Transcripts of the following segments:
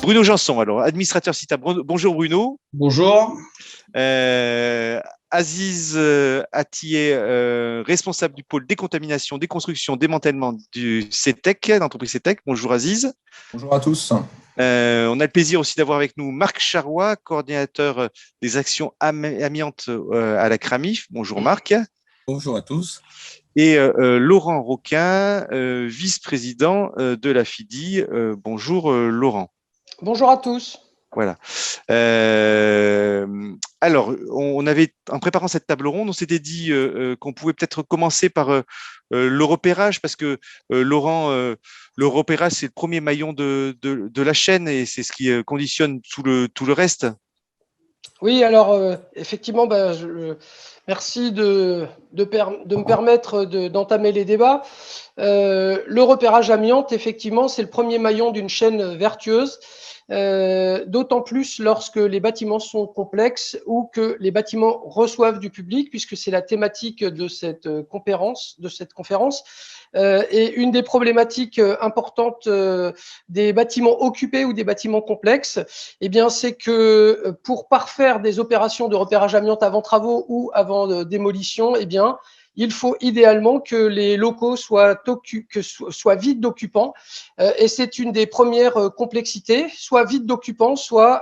Bruno Janson, alors, administrateur CITA. Bonjour Bruno. Bonjour. Aziz Atié, responsable du pôle décontamination, déconstruction, démantèlement du CETEC, l'entreprise CETEC. Bonjour Aziz. Bonjour à tous. On a le plaisir aussi d'avoir avec nous Marc Charrois, coordinateur des actions amiantes à la CRAMIF. Bonjour Marc. Bonjour à tous. Et Laurent Roquin, vice-président de la FIDI. Bonjour Laurent. Bonjour à tous. Voilà. Alors, on avait, en préparant cette table ronde, on s'était dit qu'on pouvait peut-être commencer par le repérage, parce que Laurent, le repérage, c'est le premier maillon de la chaîne et c'est ce qui conditionne tout le reste. Oui, alors effectivement, merci de me permettre d'entamer les débats. Le repérage amiante, effectivement, c'est le premier maillon d'une chaîne vertueuse. D'autant plus lorsque les bâtiments sont complexes ou que les bâtiments reçoivent du public, puisque c'est la thématique de cette conférence. Et une des problématiques importantes des bâtiments occupés ou des bâtiments complexes, eh bien, c'est que pour parfaire des opérations de repérage amiante avant travaux ou avant démolition, eh bien, il faut idéalement que les locaux soient vides d'occupants. Et c'est une des premières complexités, soit vides d'occupants, soit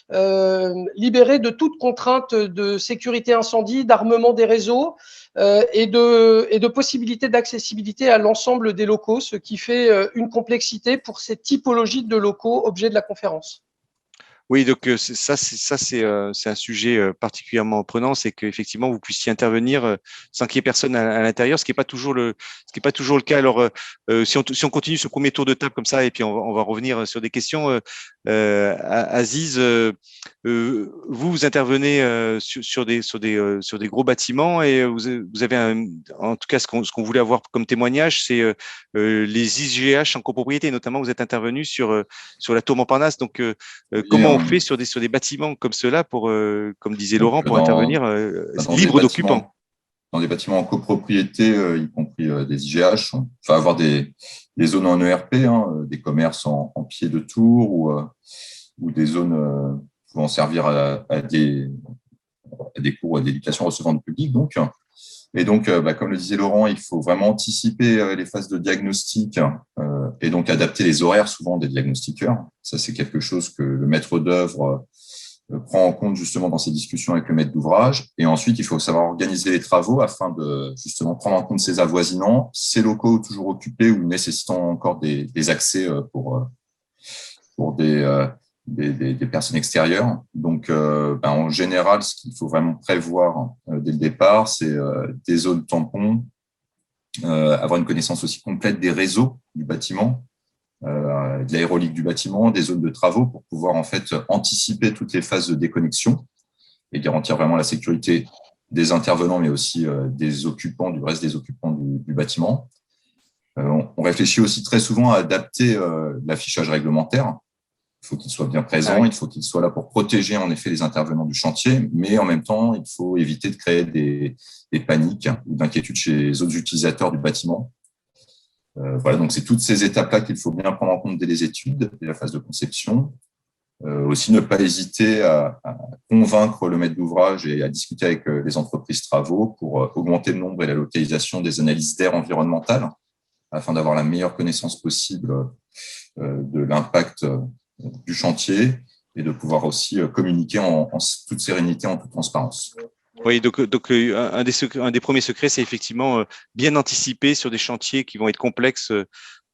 libérés de toute contrainte de sécurité incendie, d'armement des réseaux et de possibilités d'accessibilité à l'ensemble des locaux, ce qui fait une complexité pour ces typologies de locaux objets de la conférence. Oui, donc c'est un sujet particulièrement prenant, c'est qu'effectivement vous puissiez intervenir sans qu'il y ait personne à l'intérieur, ce qui n'est pas toujours le cas. Alors si on continue ce premier tour de table comme ça, et puis on va revenir sur des questions. Aziz, vous intervenez sur des gros bâtiments et vous avez en tout cas ce qu'on voulait avoir comme témoignage, c'est les IGH en copropriété. Notamment, vous êtes intervenu sur la tour Montparnasse. Donc comment on fait sur des bâtiments comme ceux-là pour, comme disait Laurent, pour intervenir libre d'occupants? Dans des bâtiments en copropriété, y compris des IGH, on va avoir des zones en ERP, des commerces en pied de tour ou des zones pouvant servir à des cours ou à des éducations recevant du public. Et donc, comme le disait Laurent, il faut vraiment anticiper les phases de diagnostic et donc adapter les horaires souvent des diagnostiqueurs. Ça, c'est quelque chose que le maître d'œuvre prend en compte justement dans ses discussions avec le maître d'ouvrage. Et ensuite, il faut savoir organiser les travaux afin de justement prendre en compte ces avoisinants, ces locaux toujours occupés ou nécessitant encore des accès pour des personnes extérieures. Donc, en général, ce qu'il faut vraiment prévoir dès le départ, c'est des zones tampons, avoir une connaissance aussi complète des réseaux du bâtiment, de l'aérolique du bâtiment, des zones de travaux pour pouvoir en fait anticiper toutes les phases de déconnexion et garantir vraiment la sécurité des intervenants, mais aussi des occupants, du reste des occupants du bâtiment. On réfléchit aussi très souvent à adapter l'affichage réglementaire. Il faut qu'il soit bien présent, il faut qu'il soit là pour protéger en effet les intervenants du chantier, mais en même temps, il faut éviter de créer des paniques ou d'inquiétudes chez les autres utilisateurs du bâtiment. Voilà, donc c'est toutes ces étapes-là qu'il faut bien prendre en compte dès les études, dès la phase de conception. Aussi, ne pas hésiter à convaincre le maître d'ouvrage et à discuter avec les entreprises travaux pour augmenter le nombre et la localisation des analyses d'air environnementales afin d'avoir la meilleure connaissance possible de l'impact du chantier et de pouvoir aussi communiquer en toute sérénité, en toute transparence. Oui, donc un des premiers secrets, c'est effectivement bien anticiper sur des chantiers qui vont être complexes,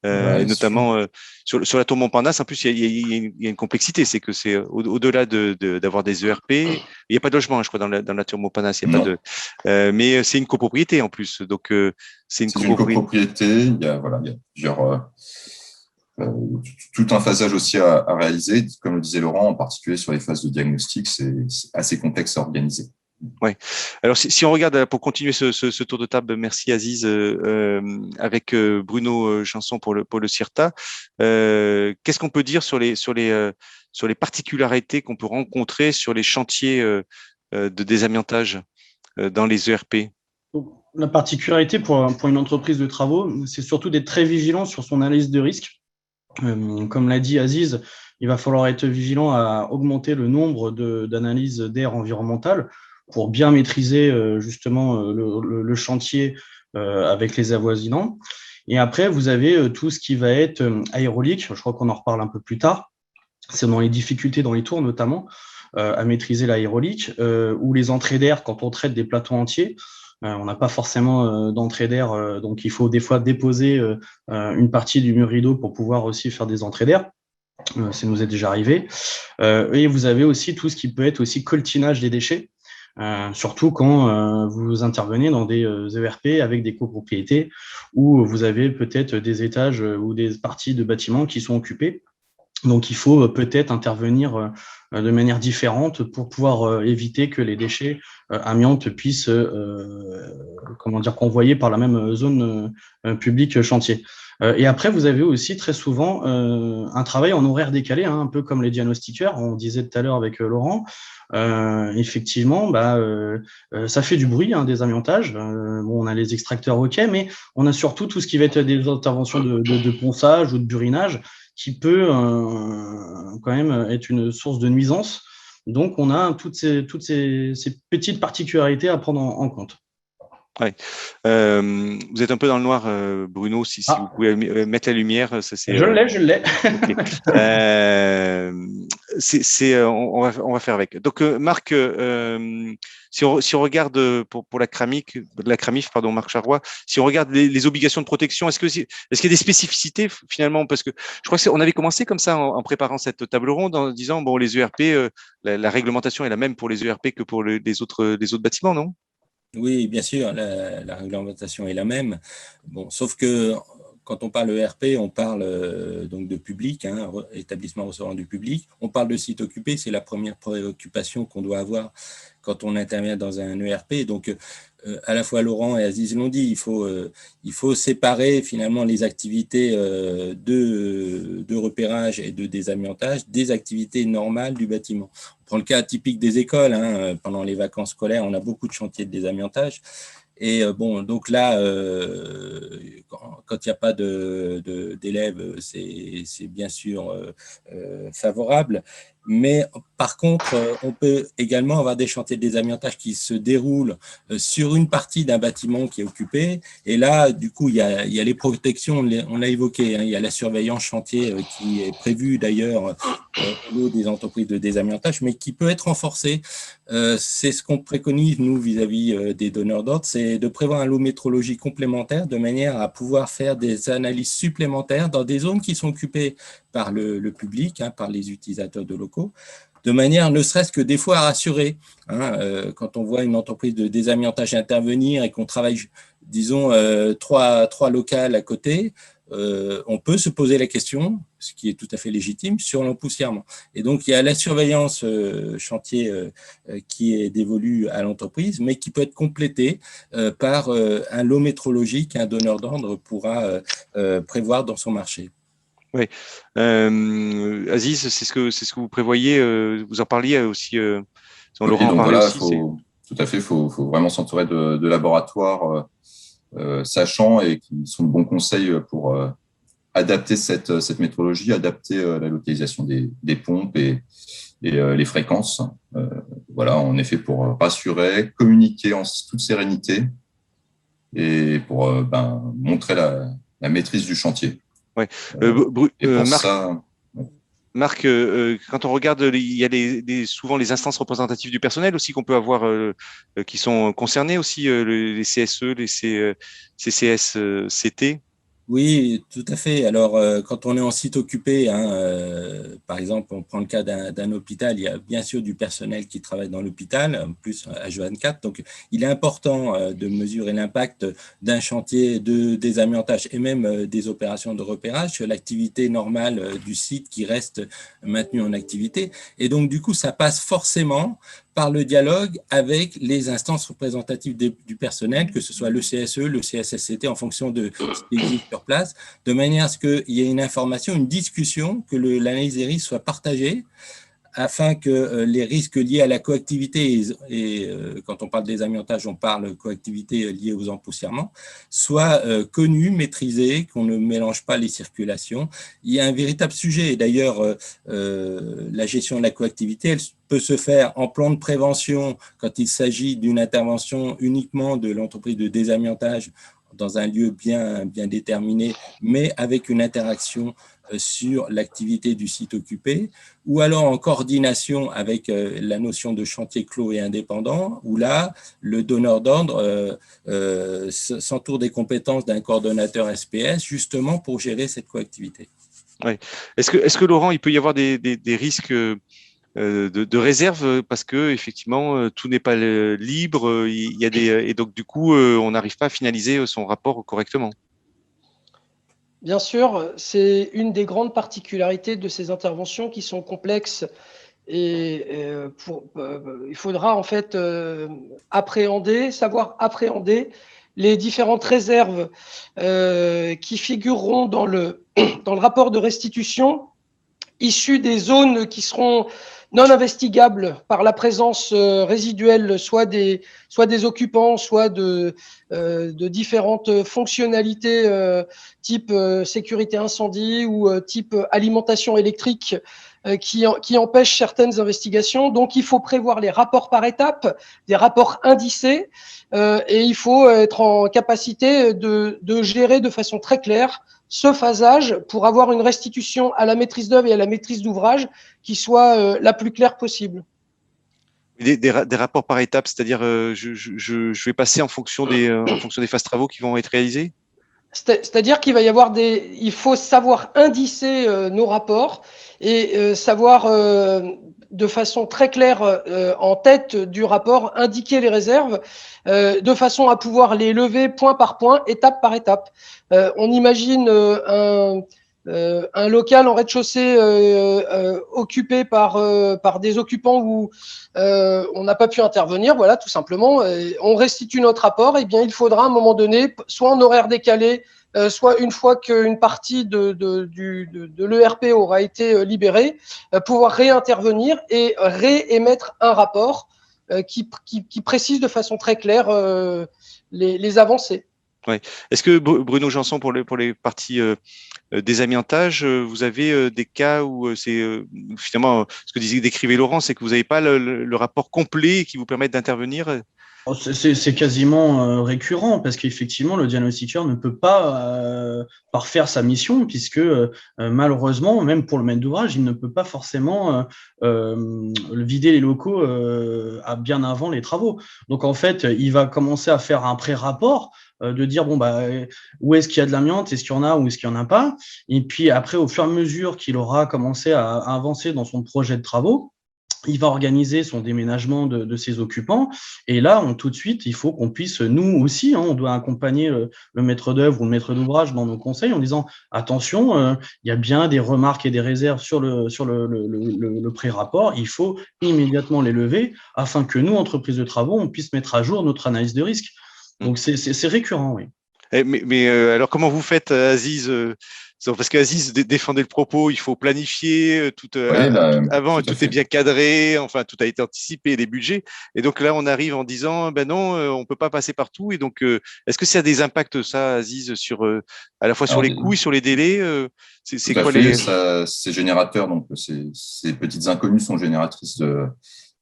et notamment sur la tour Montparnasse. En plus, il y a une complexité, c'est que c'est au-delà d'avoir des ERP, il n'y a pas de logement, je crois, dans la tour Montparnasse. Il y a pas mais c'est une copropriété en plus. Donc c'est une copropriété. Il y a plusieurs. Tout un phasage aussi à réaliser, comme le disait Laurent, en particulier sur les phases de diagnostic, c'est assez complexe à organiser. Ouais. Alors, si on regarde, pour continuer ce tour de table, merci Aziz, avec Bruno Janson pour le CIRTA, qu'est-ce qu'on peut dire sur les particularités qu'on peut rencontrer sur les chantiers de désamiantage dans les ERP? La particularité pour une entreprise de travaux, c'est surtout d'être très vigilant sur son analyse de risque. Comme l'a dit Aziz, il va falloir être vigilant à augmenter le nombre d'analyses d'air environnementales pour bien maîtriser justement le chantier avec les avoisinants. Et après, vous avez tout ce qui va être aérolique. Je crois qu'on en reparle un peu plus tard. C'est dans les difficultés dans les tours notamment à maîtriser l'aérolique ou les entrées d'air quand on traite des plateaux entiers. On n'a pas forcément d'entrée d'air, donc il faut des fois déposer une partie du mur rideau pour pouvoir aussi faire des entrées d'air. Ça nous est déjà arrivé. Et vous avez aussi tout ce qui peut être aussi coltinage des déchets. Surtout quand vous intervenez dans des ERP avec des copropriétés où vous avez peut-être des étages ou des parties de bâtiments qui sont occupés. Donc, il faut peut-être intervenir de manière différente pour pouvoir éviter que les déchets amiantes puissent convoyer par la même zone publique chantier. Et après, vous avez aussi très souvent un travail en horaire décalé, un peu comme les diagnostiqueurs, on disait tout à l'heure avec Laurent. Effectivement, ça fait du bruit, des amiantages. On a les extracteurs, ok, mais on a surtout tout ce qui va être des interventions de ponçage ou de burinage qui peut quand même être une source de nuisance. Donc, on a toutes ces petites particularités à prendre en compte. Ouais. Vous êtes un peu dans le noir, Bruno, si vous pouvez mettre la lumière. Je l'ai. Okay. On va faire avec. Donc, Marc, si on regarde pour la CRAMIF, pardon, Marc Charrois, si on regarde les obligations de protection, est-ce qu'il y a des spécificités finalement? Parce que je crois qu'on avait commencé comme ça en préparant cette table ronde en disant, bon, les ERP, la réglementation est la même pour les ERP que pour les autres bâtiments, non? Oui, bien sûr, la réglementation est la même. Bon, sauf que quand on parle ERP, on parle donc de public, établissement recevant du public. On parle de site occupé, c'est la première préoccupation qu'on doit avoir quand on intervient dans un ERP. Donc, à la fois Laurent et Aziz l'ont dit, il faut séparer finalement les activités de repérage et de désamiantage des activités normales du bâtiment. On prend le cas typique des écoles. Pendant les vacances scolaires, on a beaucoup de chantiers de désamiantage. Et donc là, quand il n'y a pas d'élèves, c'est bien sûr favorable. Mais par contre, on peut également avoir des chantiers de désamiantage qui se déroulent sur une partie d'un bâtiment qui est occupé. Et là, du coup, il y a les protections, on l'a évoqué, il y a la surveillance chantier qui est prévue d'ailleurs au niveau des entreprises de désamiantage, mais qui peut être renforcée. C'est ce qu'on préconise, nous, vis-à-vis des donneurs d'ordre, c'est de prévoir un lot métrologie complémentaire de manière à pouvoir faire des analyses supplémentaires dans des zones qui sont occupées par le public, par les utilisateurs de locaux, de manière ne serait-ce que des fois à rassurer. Quand on voit une entreprise de désamiantage intervenir et qu'on travaille, disons, trois locales à côté, on peut se poser la question, ce qui est tout à fait légitime, sur l'empoussièrement. Et donc, il y a la surveillance chantier qui est dévolue à l'entreprise, mais qui peut être complétée par un lot métrologique qu'un donneur d'ordre pourra prévoir dans son marché. Oui. Aziz, c'est ce que vous prévoyez, vous en parliez aussi, Laurent en parlait voilà, aussi. Tout à fait, il faut vraiment s'entourer de laboratoires sachants et qui sont de bons conseils pour adapter cette métrologie, adapter la localisation des pompes et les fréquences. Voilà, en effet, pour rassurer, communiquer en toute sérénité et pour montrer la maîtrise du chantier. Ouais. Marc, quand on regarde, il y a souvent les instances représentatives du personnel aussi qu'on peut avoir, qui sont concernées aussi, les CSE, les CCSCT. Oui, tout à fait. Alors, quand on est en site occupé, par exemple, on prend le cas d'un hôpital, il y a bien sûr du personnel qui travaille dans l'hôpital, en plus H24. Donc, il est important de mesurer l'impact d'un chantier de désamiantage et même des opérations de repérage sur l'activité normale du site qui reste maintenue en activité. Et donc, du coup, ça passe forcément par le dialogue avec les instances représentatives du personnel, que ce soit le CSE, le CSSCT, en fonction de ce qui existe sur place, de manière à ce qu'il y ait une information, une discussion, que l'analyse des risques soit partagée afin que les risques liés à la coactivité, et quand on parle des amiantages, on parle coactivité liée aux empoussièrements, soient connus, maîtrisés, qu'on ne mélange pas les circulations. Il y a un véritable sujet, et d'ailleurs, la gestion de la coactivité, elle peut se faire en plan de prévention quand il s'agit d'une intervention uniquement de l'entreprise de désamiantage dans un lieu bien déterminé, mais avec une interaction sur l'activité du site occupé, ou alors en coordination avec la notion de chantier clos et indépendant, où là, le donneur d'ordre s'entoure des compétences d'un coordonnateur SPS, justement pour gérer cette coactivité. Ouais. Est-ce que Laurent, il peut y avoir des risques de réserve parce que effectivement tout n'est pas libre, il y a et donc du coup on n'arrive pas à finaliser son rapport correctement. Bien sûr, c'est une des grandes particularités de ces interventions qui sont complexes et il faudra en fait savoir appréhender les différentes réserves qui figureront dans le rapport de restitution issues des zones qui seront non investigables par la présence résiduelle soit des occupants, soit de différentes fonctionnalités type sécurité incendie ou type alimentation électrique qui empêchent certaines investigations. Donc, il faut prévoir les rapports par étapes, des rapports indicés, et il faut être en capacité de gérer de façon très claire ce phasage pour avoir une restitution à la maîtrise d'œuvre et à la maîtrise d'ouvrage qui soit la plus claire possible. Des rapports par étapes, c'est-à-dire je vais passer en fonction des phases travaux qui vont être réalisées. C'est-à-dire qu'il va y avoir il faut savoir indicer nos rapports et savoir de façon très claire en tête du rapport indiquer les réserves de façon à pouvoir les lever point par point, étape par étape. On imagine un local en rez-de-chaussée occupé par des occupants où on n'a pas pu intervenir, voilà, tout simplement. On restitue notre rapport, et bien il faudra à un moment donné, soit en horaire décalé, soit une fois qu'une partie de l'ERP aura été libérée, pouvoir réintervenir et réémettre un rapport qui précise de façon très claire les avancées. Ouais. Est-ce que Bruno Janson, pour les parties désamiantage, vous avez des cas où c'est finalement ce que décrivait Laurent, c'est que vous n'avez pas le rapport complet qui vous permette d'intervenir? C'est quasiment récurrent parce qu'effectivement, le diagnostiqueur ne peut pas parfaire sa mission puisque malheureusement, même pour le maître d'ouvrage, il ne peut pas forcément vider les locaux bien avant les travaux. Donc en fait, il va commencer à faire un pré-rapport de dire bon bah où est-ce qu'il y a de l'amiante, est-ce qu'il y en a ou est-ce qu'il y en a pas. Et puis après, au fur et à mesure qu'il aura commencé à avancer dans son projet de travaux, il va organiser son déménagement de ses occupants. Et là, tout de suite, il faut qu'on puisse, nous aussi, on doit accompagner le maître d'œuvre ou le maître d'ouvrage dans nos conseils en disant attention, il y a bien des remarques et des réserves sur le pré-rapport. Il faut immédiatement les lever afin que nous, entreprises de travaux, on puisse mettre à jour notre analyse de risque. Donc, c'est récurrent, oui. Mais alors, comment vous faites, Aziz parce qu'Aziz défendait le propos, il faut planifier tout avant, tout est bien cadré, enfin tout a été anticipé, les budgets. Et donc là, on arrive en disant, ben non, on peut pas passer partout. Et donc, est-ce que ça a des impacts, ça, Aziz, sur à la fois sur les coûts et sur les délais? C'est quoi ces générateurs, donc ces petites inconnues sont génératrices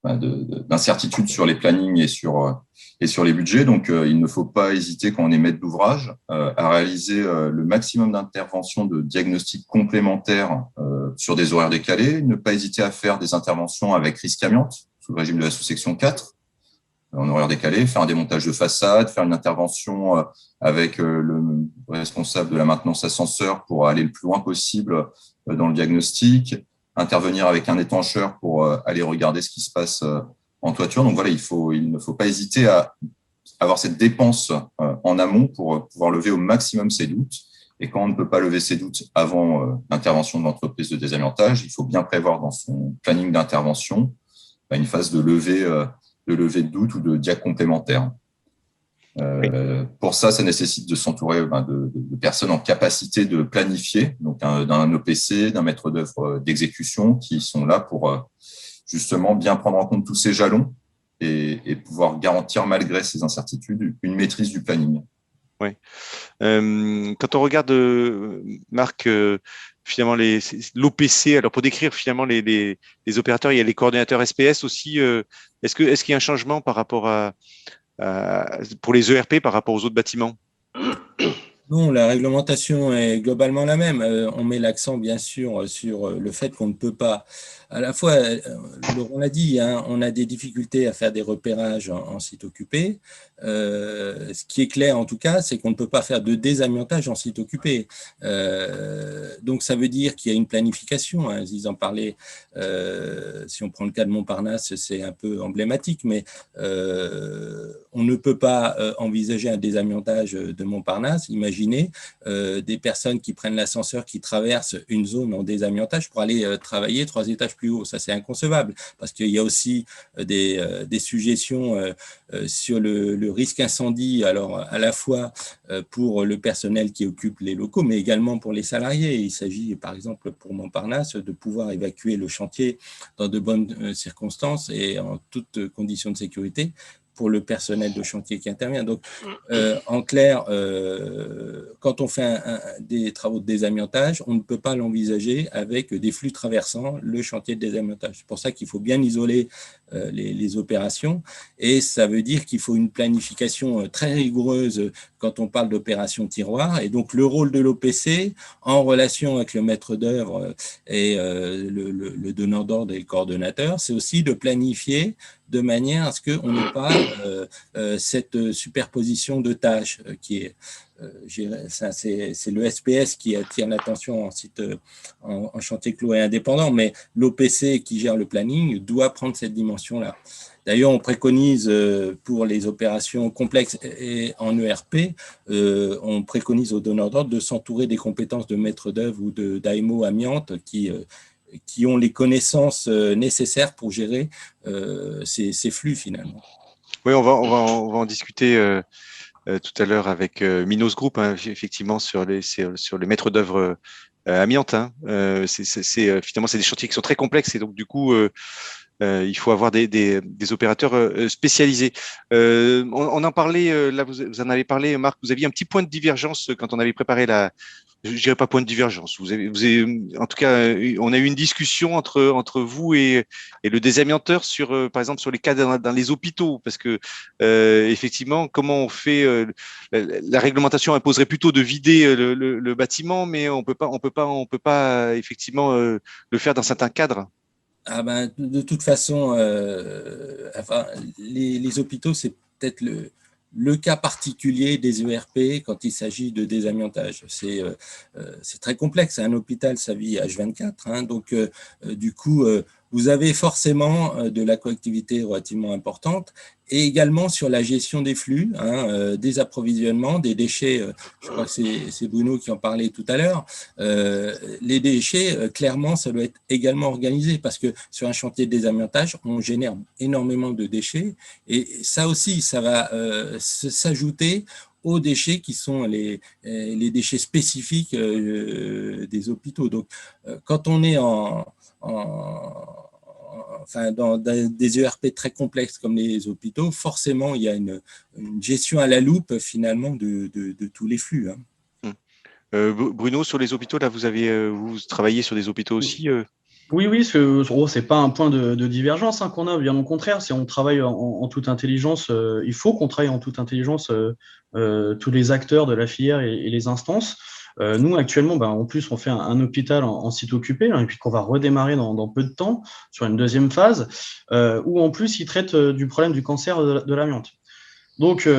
d'incertitudes sur les plannings et sur les budgets. Donc, il ne faut pas hésiter, quand on est maître d'ouvrage, à réaliser le maximum d'interventions de diagnostics complémentaires sur des horaires décalés. Ne pas hésiter à faire des interventions avec risque amiante, sous le régime de la sous-section 4, en horaire décalé, faire un démontage de façade, faire une intervention avec le responsable de la maintenance ascenseur pour aller le plus loin possible dans le diagnostic, intervenir avec un étancheur pour aller regarder ce qui se passe en toiture. Donc voilà, il ne faut pas hésiter à avoir cette dépense en amont pour pouvoir lever au maximum ses doutes. Et quand on ne peut pas lever ses doutes avant l'intervention de l'entreprise de désamiantage, il faut bien prévoir dans son planning d'intervention une phase de levée de doute ou de diag complémentaire. Pour ça nécessite de s'entourer de personnes en capacité de planifier, donc d'un OPC, d'un maître d'œuvre d'exécution qui sont là pour justement bien prendre en compte tous ces jalons et pouvoir garantir, malgré ces incertitudes, une maîtrise du planning. Oui. Quand on regarde, Marc, finalement l'OPC, alors pour décrire finalement les opérateurs, il y a les coordinateurs SPS aussi. Est-ce qu'il y a un changement par rapport pour les ERP par rapport aux autres bâtiments? Non, la réglementation est globalement la même. On met l'accent, bien sûr, sur le fait qu'on ne peut pas, à la fois, Laurent l'a dit, hein, on a des difficultés à faire des repérages en site occupé. Ce qui est clair, en tout cas, c'est qu'on ne peut pas faire de désamiantage en site occupé. Donc, ça veut dire qu'il y a une planification. Hein, ils en parlaient, si on prend le cas de Montparnasse, c'est un peu emblématique, mais on ne peut pas envisager un désamiantage de Montparnasse. Imaginez des personnes qui prennent l'ascenseur, qui traversent une zone en désamiantage pour aller travailler 3 étages plus haut. Ça, c'est inconcevable parce qu'il y a aussi des suggestions sur le risque incendie, alors à la fois pour le personnel qui occupe les locaux, mais également pour les salariés. Il s'agit, par exemple, pour Montparnasse, de pouvoir évacuer le chantier dans de bonnes circonstances et en toutes conditions de sécurité pour le personnel de chantier qui intervient. Donc, en clair, quand on fait des travaux de désamiantage, on ne peut pas l'envisager avec des flux traversant le chantier de désamiantage. C'est pour ça qu'il faut bien isoler les opérations et ça veut dire qu'il faut une planification très rigoureuse quand on parle d'opération tiroir. Et donc, le rôle de l'OPC en relation avec le maître d'œuvre et le donneur d'ordre et le coordonnateur, c'est aussi de planifier de manière à ce qu'on n'ait pas cette superposition de tâches qui est, c'est le SPS qui attire l'attention en chantier clos et indépendant, mais l'OPC qui gère le planning doit prendre cette dimension-là. D'ailleurs, on préconise pour les opérations complexes et en ERP, on préconise aux donneurs d'ordre de s'entourer des compétences de maître d'œuvre ou d'AMO amiante qui ont les connaissances nécessaires pour gérer ces flux finalement. Oui, on va en discuter tout à l'heure avec Minos Group, hein, effectivement, sur les maîtres d'œuvre amiantes. Hein. Finalement, c'est des chantiers qui sont très complexes et donc, du coup, il faut avoir des opérateurs spécialisés. On en parlait, là, vous en avez parlé, Marc, vous aviez un petit point de divergence quand on avait préparé je dirais pas point de divergence. En tout cas, on a eu une discussion entre vous et le désamianteur sur, par exemple, sur les cas dans les hôpitaux, parce que effectivement, comment on fait la réglementation imposerait plutôt de vider le bâtiment, mais on peut pas effectivement le faire dans certains cadres. Ah ben, de toute façon, enfin, les hôpitaux, c'est peut-être le cas particulier des ERP quand il s'agit de désamiantage. C'est très complexe. Un hôpital, ça vit H24. Hein, donc, du coup, vous avez forcément de la coactivité relativement importante et également sur la gestion des flux, hein, des approvisionnements, des déchets. Je crois que c'est Bruno qui en parlait tout à l'heure. Les déchets, clairement, ça doit être également organisé parce que sur un chantier de désamiantage, on génère énormément de déchets et ça aussi, ça va s'ajouter aux déchets qui sont les déchets spécifiques des hôpitaux. Donc, quand on est enfin, dans des ERP très complexes comme les hôpitaux, forcément, il y a une gestion à la loupe finalement de tous les flux. Hein. Bruno, sur les hôpitaux, là, vous travaillez sur des hôpitaux aussi Oui, c'est pas un point de divergence qu'on a, bien au contraire. Si on travaille en toute intelligence, il faut qu'on travaille en toute intelligence tous les acteurs de la filière et les instances. Nous, actuellement, en plus, on fait un hôpital en site occupé, hein, et puis qu'on va redémarrer dans peu de temps sur une deuxième phase, où en plus, il traite du problème du cancer de l'amiante. Donc,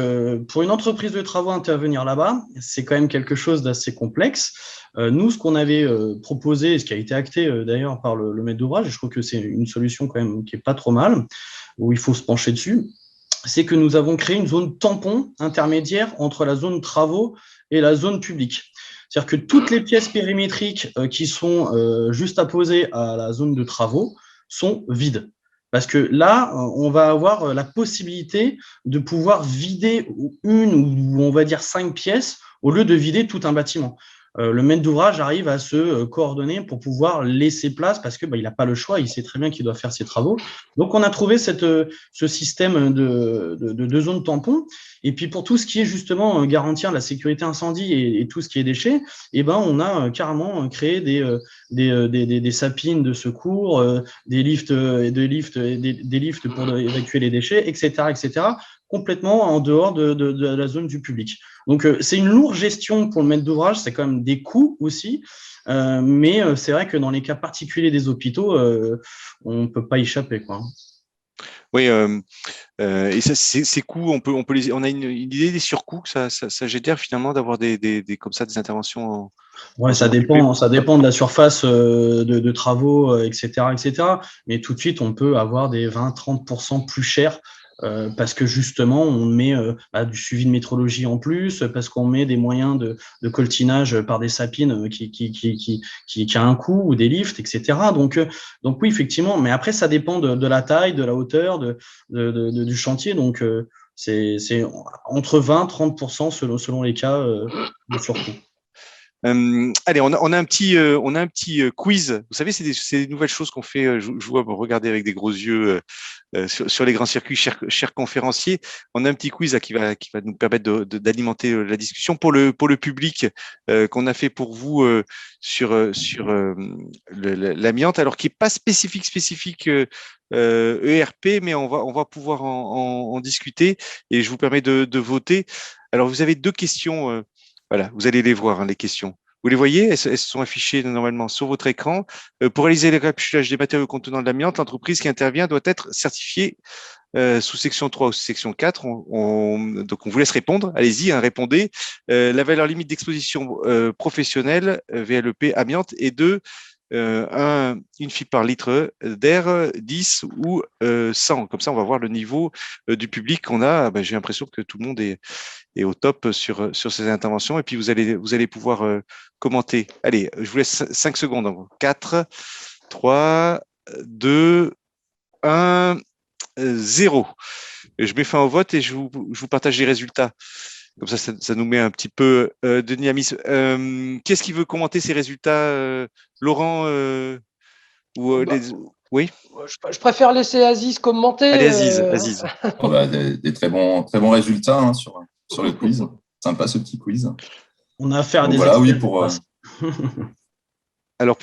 pour une entreprise de travaux intervenir là-bas, c'est quand même quelque chose d'assez complexe. Nous, ce qu'on avait proposé, et ce qui a été acté d'ailleurs par le maître d'ouvrage, et je trouve que c'est une solution quand même qui est pas trop mal, où il faut se pencher dessus, c'est que nous avons créé une zone tampon intermédiaire entre la zone travaux et la zone publique. C'est-à-dire que toutes les pièces périmétriques qui sont juste apposées à la zone de travaux sont vides. Parce que là, on va avoir la possibilité de pouvoir vider une ou on va dire 5 pièces au lieu de vider tout un bâtiment. le maître d'ouvrage arrive à se coordonner pour pouvoir laisser place parce que il n'a pas le choix, il sait très bien qu'il doit faire ses travaux. Donc, on a trouvé ce système de zones tampons. Et puis, pour tout ce qui est justement garantir la sécurité incendie et tout ce qui est déchets, on a carrément créé des sapines de secours, des lifts pour évacuer les déchets, etc., complètement en dehors de la zone du public. Donc, c'est une lourde gestion pour le maître d'ouvrage, c'est quand même des coûts aussi, mais c'est vrai que dans les cas particuliers des hôpitaux, on ne peut pas y échapper, quoi. Oui, et ces coûts, on a une idée des surcoûts que ça génère finalement d'avoir comme ça des interventions. Ouais, ça dépend de la surface de travaux, etc. Mais tout de suite, on peut avoir des 20-30% plus cher parce que justement, on met du suivi de métrologie en plus, parce qu'on met des moyens de coltinage par des sapines qui a un coût, ou des lifts, etc. Donc oui, effectivement. Mais après, ça dépend de la taille, de la hauteur du chantier. Donc c'est entre 20-30% selon les cas de surcoût. Allez, on a un petit quiz. Vous savez, c'est des nouvelles choses qu'on fait. Je vois regarder avec des gros yeux sur les grands circuits, chers conférenciers. On a un petit quiz là, qui va nous permettre d'alimenter la discussion pour le public qu'on a fait pour vous sur l'amiante, alors qui est pas spécifique ERP, mais on va pouvoir en discuter et je vous permets de voter. Alors, vous avez 2 questions. Voilà, vous allez les voir, hein, les questions. Vous les voyez, elles sont affichées normalement sur votre écran. Pour réaliser le capsulage des matériaux contenant de l'amiante, l'entreprise qui intervient doit être certifiée sous section 3 ou sous section 4. Donc, on vous laisse répondre. Allez-y, hein, répondez. La valeur limite d'exposition professionnelle, VLEP, amiante, est de une fille par litre d'air, 10 ou 100. Comme ça, on va voir le niveau du public qu'on a. J'ai l'impression que tout le monde est au top sur ces interventions. Et puis, vous allez pouvoir commenter. Allez, je vous laisse 5 secondes. Donc, 4, 3, 2, 1, 0. Je mets fin au vote et je vous partage les résultats. Comme ça nous met un petit peu de dynamisme. Qui est-ce qui veut commenter ces résultats, Laurent Oui. Je préfère laisser Aziz commenter. Allez, Aziz. Des très bons résultats hein, sur le quiz. Sympa ce petit quiz. On a affaire à des voilà, oui, pour. Alors,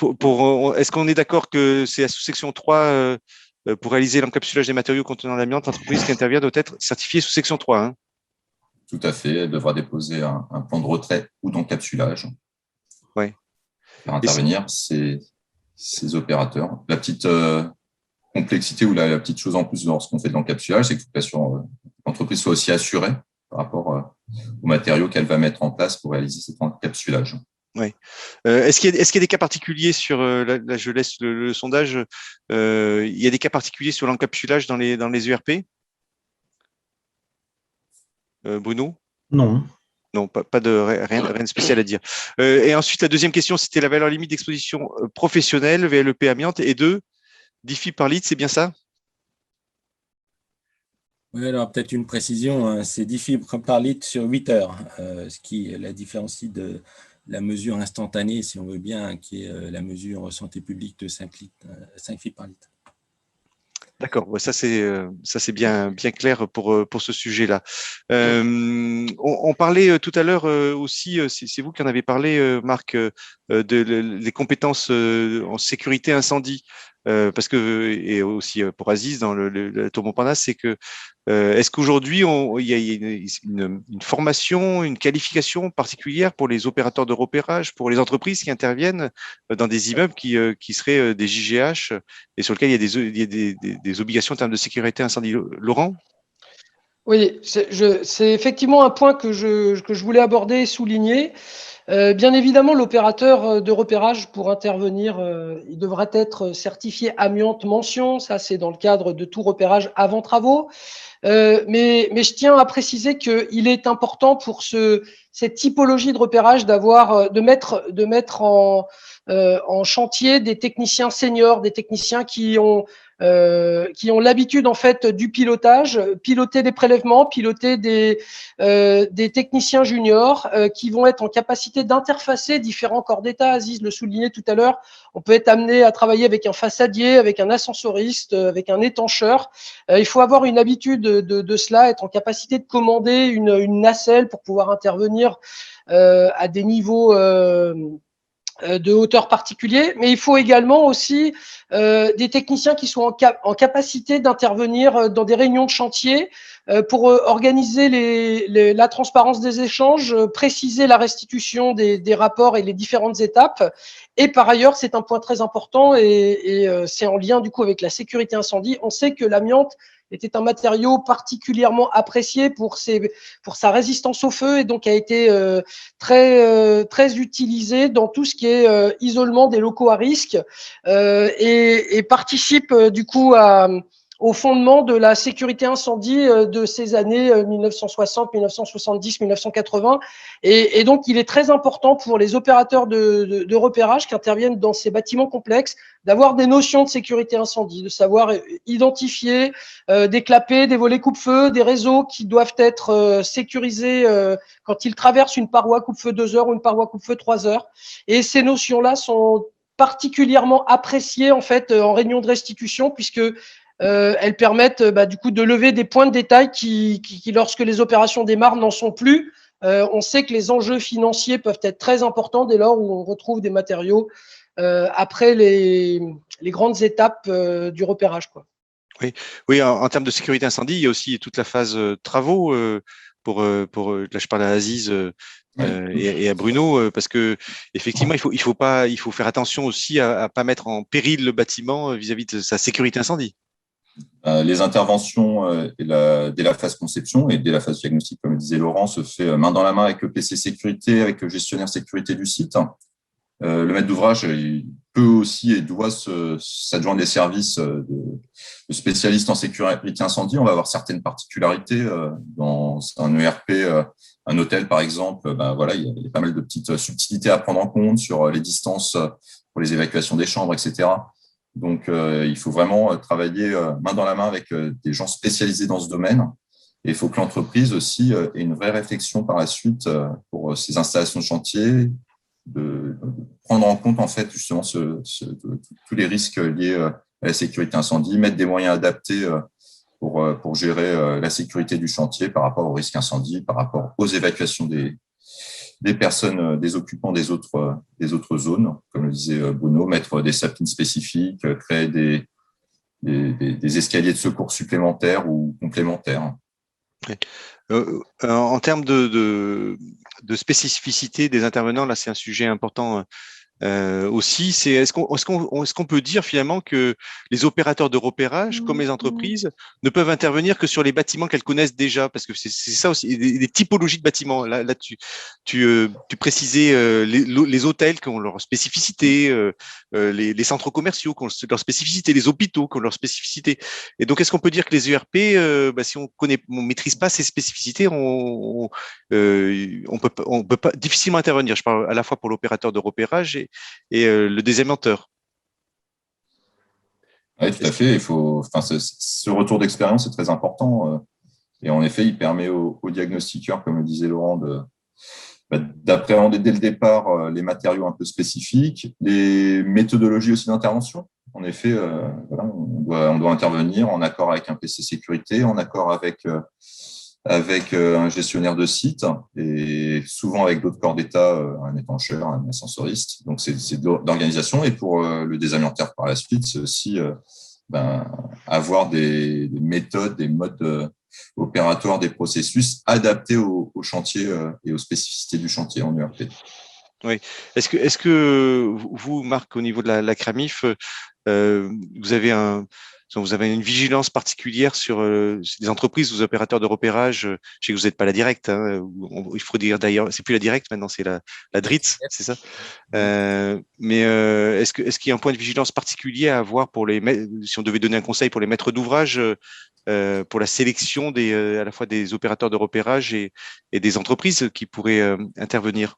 est-ce qu'on est d'accord que c'est la sous-section 3 pour réaliser l'encapsulage des matériaux contenant l'amiante, l'entreprise qui intervient doit être certifiée sous section 3 hein. Tout à fait, elle devra déposer un plan de retrait ou d'encapsulage. Ouais. Faire intervenir ces opérateurs. La petite complexité ou la petite chose en plus lorsqu'on fait de l'encapsulage, c'est que l'entreprise soit aussi assurée par rapport aux matériaux qu'elle va mettre en place pour réaliser cet encapsulage. Oui. Est-ce qu'il y a des cas particuliers sur là je laisse le sondage. Il y a des cas particuliers sur l'encapsulage dans les ERP Bruno? Non. Non, pas de rien de spécial à dire. Et ensuite, la deuxième question, c'était la valeur limite d'exposition professionnelle, VLEP amiante, et 2, 10 fibres par litre, c'est bien ça? Oui, alors peut-être une précision, hein, c'est 10 fibres par litre sur 8 heures, ce qui la différencie de la mesure instantanée, si on veut bien, qui est la mesure santé publique de 5 fibres par litre. D'accord, ça c'est bien clair pour ce sujet-là. On parlait tout à l'heure aussi, c'est vous qui en avez parlé, Marc, les compétences en sécurité incendie, parce que et aussi pour Aziz dans le tour Montparnasse, c'est que est-ce qu'aujourd'hui il y a une formation, une qualification particulière pour les opérateurs de repérage, pour les entreprises qui interviennent dans des immeubles qui seraient des JGH et sur lesquels il y a des obligations en termes de sécurité incendie. Laurent? Oui, c'est effectivement un point que je voulais aborder et souligner. Bien évidemment, l'opérateur de repérage pour intervenir, il devrait être certifié amiante mention. Ça, c'est dans le cadre de tout repérage avant travaux. Mais je tiens à préciser qu'il est important pour cette typologie de repérage de mettre en chantier des techniciens seniors, des techniciens qui ont qui ont l'habitude en fait du pilotage, piloter des prélèvements, piloter des techniciens juniors qui vont être en capacité d'interfacer différents corps d'état. Aziz le soulignait tout à l'heure, on peut être amené à travailler avec un façadier, avec un ascensoriste, avec un étancheur. Il faut avoir une habitude de cela, être en capacité de commander une nacelle pour pouvoir intervenir à des niveaux de hauteur particuliers, mais il faut également aussi des techniciens qui sont en capacité d'intervenir dans des réunions de chantier pour organiser la transparence des échanges, préciser la restitution des rapports et les différentes étapes. Et par ailleurs, c'est un point très important et c'est en lien du coup avec la sécurité incendie. On sait que l'amiante était un matériau particulièrement apprécié pour sa résistance au feu et donc a été très utilisé dans tout ce qui est isolement des locaux à risque et participe du coup au fondement de la sécurité incendie de ces années 1960, 1970, 1980. Et donc, il est très important pour les opérateurs de repérage qui interviennent dans ces bâtiments complexes d'avoir des notions de sécurité incendie, de savoir identifier des clapets, des volets coupe-feu, des réseaux qui doivent être sécurisés quand ils traversent une paroi coupe-feu 2 heures ou une paroi coupe-feu 3 heures. Et ces notions-là sont particulièrement appréciées en fait en réunion de restitution puisque elles permettent du coup de lever des points de détail qui lorsque les opérations démarrent, n'en sont plus. On sait que les enjeux financiers peuvent être très importants dès lors où on retrouve des matériaux après les grandes étapes du repérage, quoi. Oui, en termes de sécurité incendie, il y a aussi toute la phase travaux là je parle à Aziz et à Bruno parce que effectivement il faut faire attention aussi à pas mettre en péril le bâtiment vis-à-vis de sa sécurité incendie. Les interventions dès la phase conception et dès la phase diagnostic, comme le disait Laurent, se fait main dans la main avec le PC sécurité, avec le gestionnaire sécurité du site. Le maître d'ouvrage il peut aussi et doit s'adjoindre des services de spécialistes en sécurité incendie. On va avoir certaines particularités dans un ERP, un hôtel par exemple. Voilà, il y a pas mal de petites subtilités à prendre en compte sur les distances pour les évacuations des chambres, etc. Donc, il faut vraiment travailler main dans la main avec des gens spécialisés dans ce domaine. Et il faut que l'entreprise aussi ait une vraie réflexion par la suite pour ces installations de chantier, de prendre en compte en fait justement tous les risques liés à la sécurité incendie, mettre des moyens adaptés pour gérer la sécurité du chantier par rapport au risque incendie, par rapport aux évacuations des personnes, des occupants des autres zones, comme le disait Bruno, mettre des sapines spécifiques, créer des escaliers de secours supplémentaires ou complémentaires. En termes de spécificité des intervenants, là c'est un sujet important aussi, c'est est-ce qu'on peut dire finalement que les opérateurs de repérage, comme les entreprises, ne peuvent intervenir que sur les bâtiments qu'elles connaissent déjà, parce que c'est ça aussi, des typologies de bâtiments. Là tu précisais les hôtels qui ont leur spécificité, les centres commerciaux qui ont leur spécificité, les hôpitaux qui ont leur spécificité. Et donc est-ce qu'on peut dire que les ERP, si on maîtrise pas ces spécificités, on peut pas difficilement intervenir. Je parle à la fois pour l'opérateur de repérage et le désamianteur. Oui, tout à fait. Ce retour d'expérience est très important. Et en effet, il permet aux diagnostiqueurs, comme le disait Laurent, d'appréhender dès le départ les matériaux un peu spécifiques, les méthodologies aussi d'intervention. En effet, on doit intervenir en accord avec un PC sécurité, en accord avec un gestionnaire de site et souvent avec d'autres corps d'État, un étancheur, un ascensoriste. Donc, c'est d'organisation. Et pour le désamianteur par la suite, c'est aussi avoir des méthodes, des modes opératoires, des processus adaptés au chantier et aux spécificités du chantier en ERP. Oui. Est-ce que vous, Marc, au niveau de la CRAMIF, vous avez une vigilance particulière sur des entreprises, des opérateurs de repérage? Je sais que vous n'êtes pas la directe, hein, il faut dire d'ailleurs, c'est plus la directe maintenant, c'est la DRITS, c'est ça. Mais est-ce qu'il y a un point de vigilance particulier à avoir si on devait donner un conseil pour les maîtres d'ouvrage pour la sélection à la fois des opérateurs de repérage et des entreprises qui pourraient intervenir?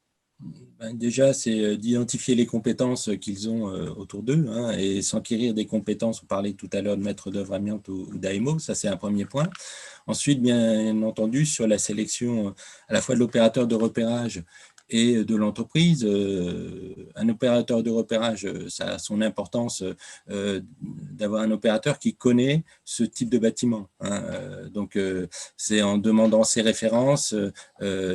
Déjà, c'est d'identifier les compétences qu'ils ont autour d'eux, hein, et s'enquérir des compétences. On parlait tout à l'heure de maître d'œuvre amiante ou d'AMO, ça c'est un premier point. Ensuite, bien entendu, sur la sélection à la fois de l'opérateur de repérage et de l'entreprise. Un opérateur de repérage, ça a son importance d'avoir un opérateur qui connaît ce type de bâtiment, hein. Donc, c'est en demandant ses références,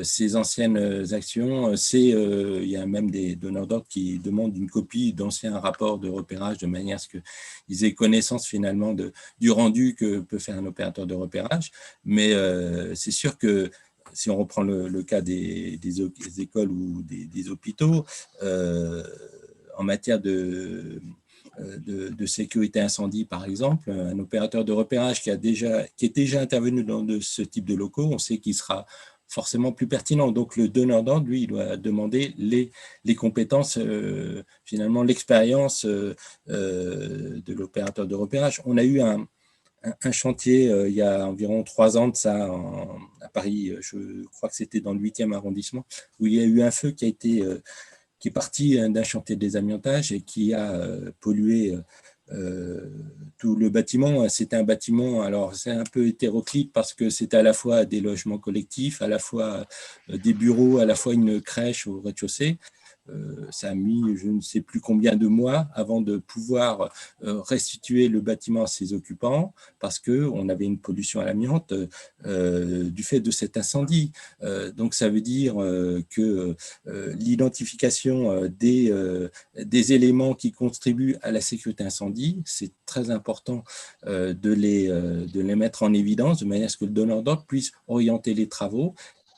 ses anciennes actions. Il y a même des donneurs d'ordre qui demandent une copie d'anciens rapports de repérage de manière à ce qu'ils aient connaissance finalement du rendu que peut faire un opérateur de repérage. Mais c'est sûr que si on reprend le cas des écoles ou des hôpitaux, en matière de sécurité incendie, par exemple, un opérateur de repérage qui est déjà intervenu dans ce type de locaux, on sait qu'il sera forcément plus pertinent. Donc, le donneur d'ordre, lui, il doit demander les compétences, finalement, l'expérience de l'opérateur de repérage. On a eu un chantier il y a environ 3 ans de ça à Paris, je crois que c'était dans le 8e arrondissement, où il y a eu un feu qui est parti d'un chantier de désamiantage et qui a pollué tout le bâtiment. C'était un bâtiment, alors c'est un peu hétéroclite parce que c'était à la fois des logements collectifs, à la fois des bureaux, à la fois une crèche au rez-de-chaussée. Ça a mis je ne sais plus combien de mois avant de pouvoir restituer le bâtiment à ses occupants parce qu'on avait une pollution à l'amiante du fait de cet incendie. Donc ça veut dire que l'identification des éléments qui contribuent à la sécurité incendie, c'est très important de les mettre en évidence de manière à ce que le donneur d'ordre puisse orienter les travaux,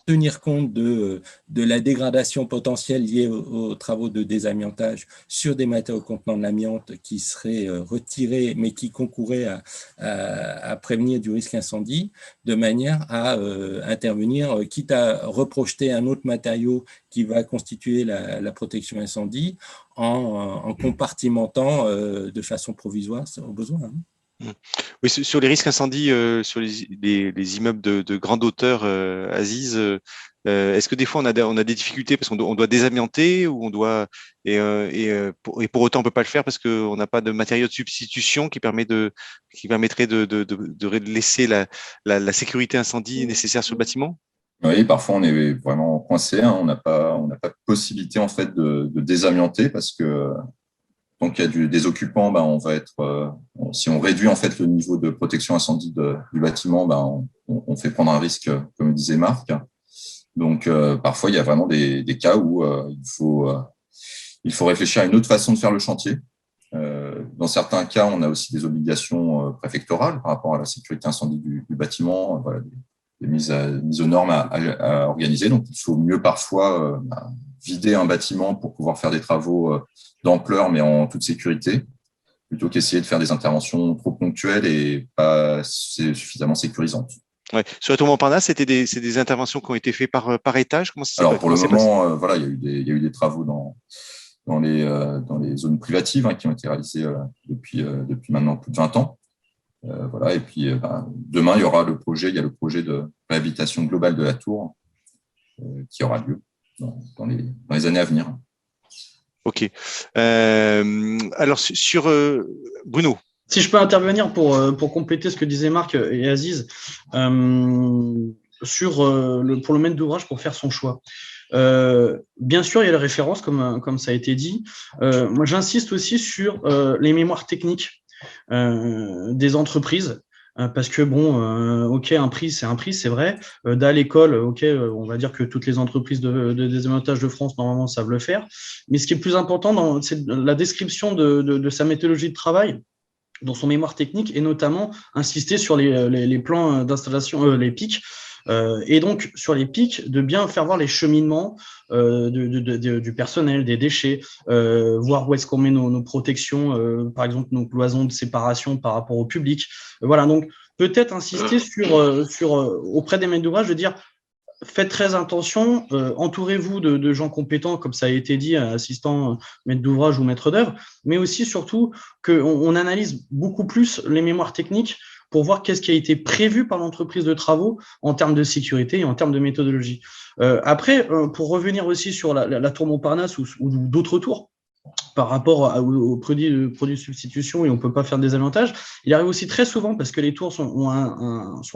tenir compte de la dégradation potentielle liée aux travaux de désamiantage sur des matériaux contenant de l'amiante qui seraient retirés, mais qui concouraient à prévenir du risque incendie, de manière à intervenir, quitte à reprojeter un autre matériau qui va constituer la protection incendie en compartimentant de façon provisoire au besoin, hein. Oui, sur les risques incendies, sur les immeubles de grande hauteur, Aziz, est-ce que des fois on a des difficultés parce qu'on doit désamianter ou on doit et pour autant on peut pas le faire parce qu'on n'a pas de matériaux de substitution qui permettrait de laisser la sécurité incendie nécessaire sur le bâtiment? Oui, parfois on est vraiment coincé, hein. On n'a pas de possibilité en fait de désamianter parce que tant qu'il y a des occupants, ben, on va être, si on réduit en fait le niveau de protection incendie du bâtiment, ben, on fait prendre un risque, comme disait Marc. Donc, parfois, il y a vraiment des cas où il faut réfléchir à une autre façon de faire le chantier. Dans certains cas, on a aussi des obligations préfectorales par rapport à la sécurité incendie du bâtiment, voilà, des mises aux normes à organiser. Donc, il faut mieux parfois vider un bâtiment pour pouvoir faire des travaux d'ampleur, mais en toute sécurité, plutôt qu'essayer de faire des interventions trop ponctuelles et pas suffisamment sécurisantes. Ouais. Sur la tour Montparnasse, c'est des interventions qui ont été faites par étage. Comment ça Alors pour le moment, voilà, il y a eu des travaux dans les zones privatives, hein, qui ont été réalisées depuis maintenant plus de 20 ans. Voilà, et puis demain, il y a le projet de réhabilitation globale de la tour qui aura lieu dans les années à venir. Ok. Alors sur Bruno. Si je peux intervenir pour compléter ce que disaient Marc et Aziz pour le maître d'ouvrage pour faire son choix. Bien sûr, il y a les références, comme ça a été dit. Moi, j'insiste aussi sur les mémoires techniques des entreprises. Parce que ok, un prix, c'est vrai. À l'école, ok, on va dire que toutes les entreprises de désamiantage de France normalement savent le faire. Mais ce qui est plus important, c'est la description de sa méthodologie de travail dans son mémoire technique et notamment insister sur les plans d'installation, les pics. Et donc, sur les pics, de bien faire voir les cheminements du personnel, des déchets, voir où est-ce qu'on met nos protections, par exemple nos cloisons de séparation par rapport au public. Voilà, donc peut-être insister auprès des maîtres d'ouvrage de dire faites très attention, entourez-vous de gens compétents, comme ça a été dit, assistants, maître d'ouvrage ou maître d'œuvre, mais aussi surtout qu'on analyse beaucoup plus les mémoires techniques pour voir qu'est-ce qui a été prévu par l'entreprise de travaux en termes de sécurité et en termes de méthodologie. Après, pour revenir aussi sur la tour Montparnasse ou d'autres tours, par rapport aux produits de substitution et on ne peut pas faire des avantages. Il arrive aussi très souvent, parce que les tours sont